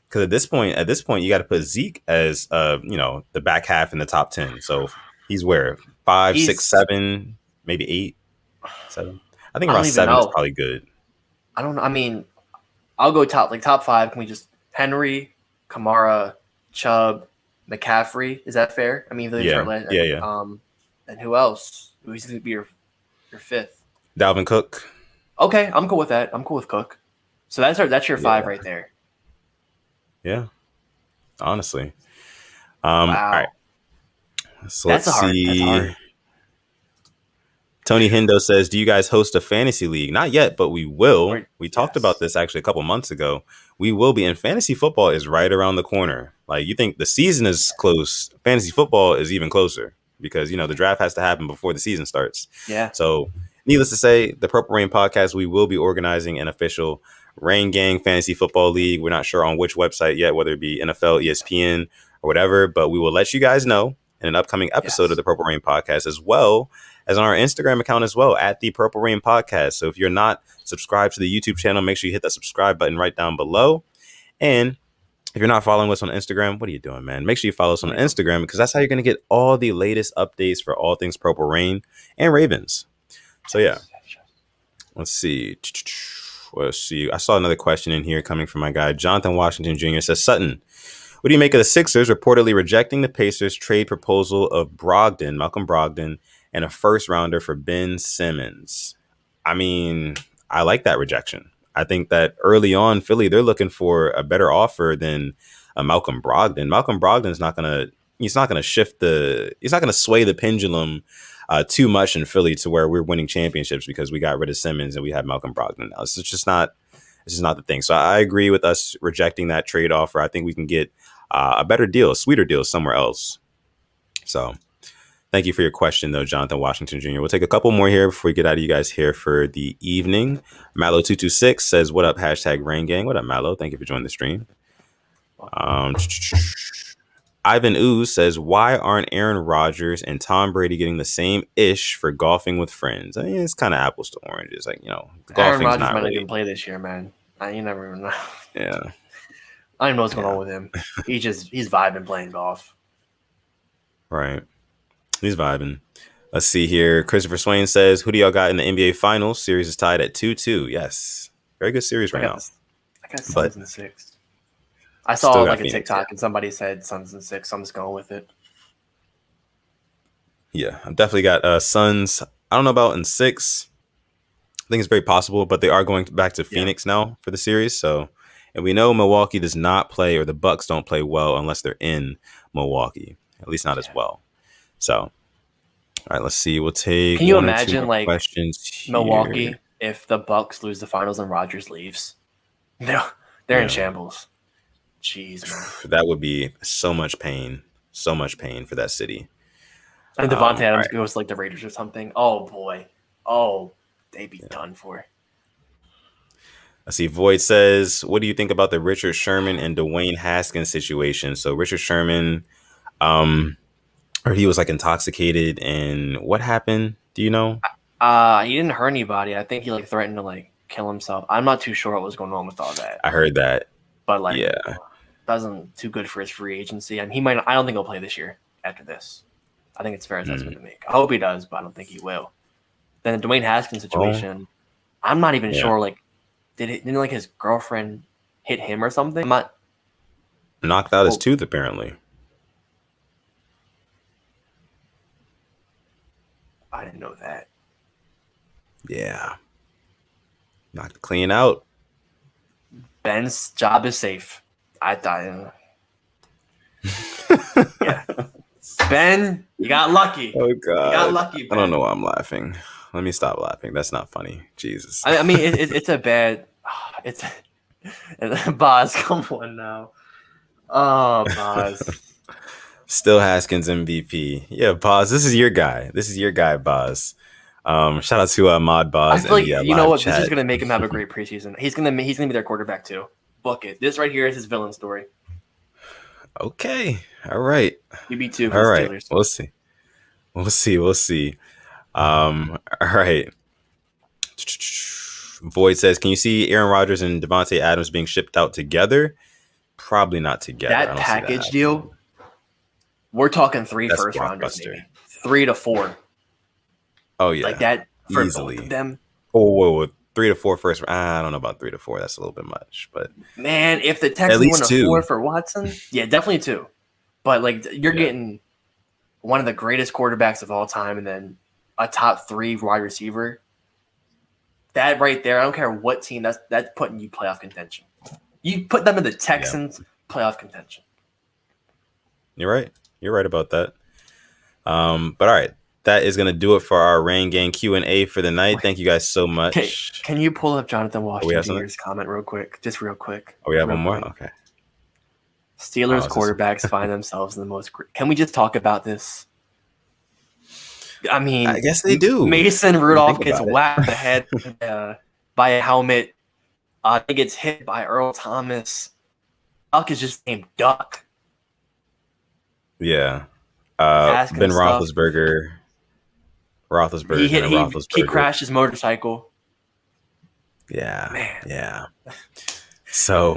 Because at this point, you got to put Zeke as, the back half in the top 10. So he's where? 5, 6, 7, maybe 8, 7. I think around 7 is probably good. I don't know. I'll go top 5. Can we just Henry, Kamara, Chubb, McCaffrey? Is that fair? Yeah. And who else? Who's going to be your fifth? Dalvin Cook. Okay, I'm cool with that. I'm cool with Cook. So that's your 5 right there. Yeah. Honestly. Wow. All right. So let's see. That's hard. Tony Hendo says, do you guys host a fantasy league? Not yet, but we will. We talked about this actually a couple months ago. We will be, and fantasy football is right around the corner. Like, you think the season is close, fantasy football is even closer because, the draft has to happen before the season starts. Yeah. So needless to say, the Purple Rain podcast, we will be organizing an official Rain Gang Fantasy Football League. We're not sure on which website yet, whether it be NFL, ESPN, or whatever, but we will let you guys know in an upcoming episode of the Purple Rain podcast, as well as on our Instagram account as well, at the Purple Rain podcast. So if you're not subscribed to the YouTube channel, make sure you hit that subscribe button right down below. And if you're not following us on Instagram, what are you doing, man? Make sure you follow us on Instagram, because that's how you're going to get all the latest updates for all things Purple Rain and Ravens. So yeah, let's see. I saw another question in here coming from my guy, Jonathan Washington Jr. Says, Sutton, what do you make of the Sixers reportedly rejecting the Pacers' trade proposal of Malcolm Brogdon, and a first rounder for Ben Simmons? I like that rejection. I think that early on, Philly, they're looking for a better offer than Malcolm Brogdon. Malcolm Brogdon's not gonna. He's not gonna shift the. He's not gonna sway the pendulum too much in Philly to where we're winning championships because we got rid of Simmons and we have Malcolm Brogdon now. It's just not. This is not the thing. So I agree with us rejecting that trade offer. I think we can get a better deal, a sweeter deal somewhere else. So thank you for your question, though, Jonathan Washington Jr. We'll take a couple more here before we get out of you guys here for the evening. Mallow226 says, what up, hashtag Rain Gang? What up, Mallow? Thank you for joining the stream. Ivan Ooze says, why aren't Aaron Rodgers and Tom Brady getting the same ish for golfing with friends? I mean, it's kind of apples to oranges. Like, Aaron Rodgers might not even play this year, man. You never even know. Yeah. I don't know what's going on with him. He's vibing playing golf. Right. He's vibing. Let's see here. Christopher Swain says, who do y'all got in the NBA Finals? Series is tied at 2-2. Yes. Very good series right now. I got Suns in 6. I saw like a TikTok and somebody said Suns in 6, so I'm just going with it. Yeah, I've definitely got Suns. I don't know about in 6. I think it's very possible, but they are going back to Phoenix now for the series. So, and we know Milwaukee does not play, or the Bucks don't play well unless they're in Milwaukee, at least not as well. So, all right, let's see. We'll take. Can you imagine like questions Milwaukee here. If the Bucks lose the finals and Rodgers leaves? They're in shambles. Jeez, man. That would be so much pain for that city. And Devontae Adams goes like the Raiders or something. Oh boy. Oh, they'd be done for. I see Void says, what do you think about the Richard Sherman and Dwayne Haskins situation? So Richard Sherman, or he was like intoxicated, and what happened? Do you know? He didn't hurt anybody. I think he like threatened to like kill himself. I'm not too sure what was going on with all that. I heard that. But like, wasn't too good for his free agency, and I don't think he'll play this year after this. I think it's a fair assessment to make. I hope he does, but I don't think he will. Then the Dwayne Haskins situation, I'm not even sure. Like, didn't like his girlfriend hit him or something? I'm not knocked out his tooth apparently. I didn't know that. Yeah, knocked clean out. Ben's job is safe. I thought. Yeah. Ben, you got lucky. Oh God, you got lucky. Ben. I don't know why I'm laughing. Let me stop laughing. That's not funny. Jesus. I mean, it's a bad. It's Boz. Come on now. Oh, Boz. Still Haskins MVP. Yeah, Boz. This is your guy. Boz. Shout out to Mod Boz. I feel like you know what. Chat. This is gonna make him have a great preseason. He's gonna be their quarterback too. Book it. This right here is his villain story. Okay. All right. UB2. All right. Steelers. We'll see. All right. Void says, can you see Aaron Rodgers and Devontae Adams being shipped out together? Probably not together. That package deal, we're talking 3 first rounders, maybe 3 to 4. Oh yeah, like that for easily. Both of them. Oh, 3 to 4 first. I don't know about 3 to 4. That's a little bit much, but man, if the Texans win a 4 for Watson, yeah, definitely 2. But like you're getting one of the greatest quarterbacks of all time, and then a top 3 wide receiver. That right there, I don't care what team. That's putting you playoff contention. You put them in the Texans playoff contention. You're right. You're right about that. But all right. That is going to do it for our Rain Gang Q&A for the night. Thank you guys so much. Okay, can you pull up Jonathan Washington Jr.'s comment real quick? Just real quick. Oh, we have one more? Okay. Steelers quarterbacks find themselves in the most... Can we just talk about this? I mean... I guess they do. Mason Rudolph gets whacked in the head by a helmet. He gets hit by Earl Thomas. Duck is just named Duck. Yeah. Ben Roethlisberger... He crashed his motorcycle. Yeah. Man. Yeah. So,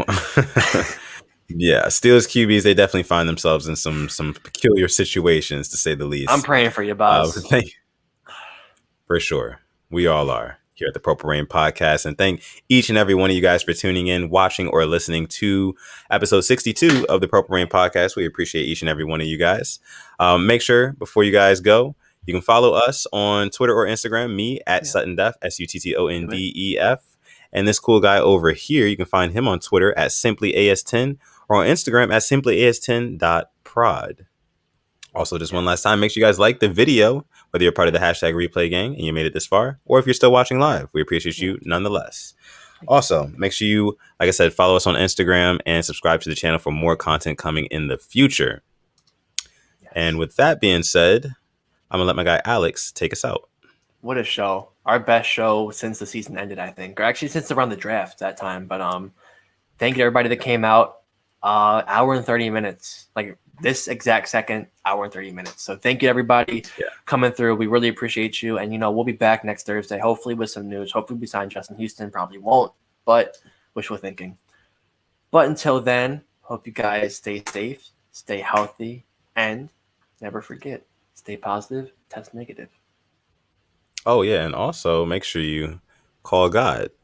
yeah, Steelers QBs, they definitely find themselves in some peculiar situations, to say the least. I'm praying for you, boss. For sure. We all are here at the Purple Rain Podcast. And thank each and every one of you guys for tuning in, watching, or listening to episode 62 of the Purple Rain Podcast. We appreciate each and every one of you guys. Make sure, before you guys go, you can follow us on Twitter or Instagram, me at SuttonDef, SUTTONDEF. And this cool guy over here, you can find him on Twitter at SimplyAS10 or on Instagram at simplyas10.prod. Also, just one last time, make sure you guys like the video, whether you're part of the hashtag replay gang and you made it this far, or if you're still watching live. We appreciate you nonetheless. Also, make sure you, like I said, follow us on Instagram and subscribe to the channel for more content coming in the future. Yes. And with that being said, I'm going to let my guy Alex take us out. What a show. Our best show since the season ended, I think. Or actually since around the draft that time. But thank you to everybody that came out. Hour and 30 minutes. Like this exact second, hour and 30 minutes. So thank you to everybody coming through. We really appreciate you. And, we'll be back next Thursday, hopefully with some news. Hopefully we sign Justin Houston. Probably won't, but wishful thinking. But until then, hope you guys stay safe, stay healthy, and never forget, stay positive, test negative. Oh, yeah. And also make sure you call God.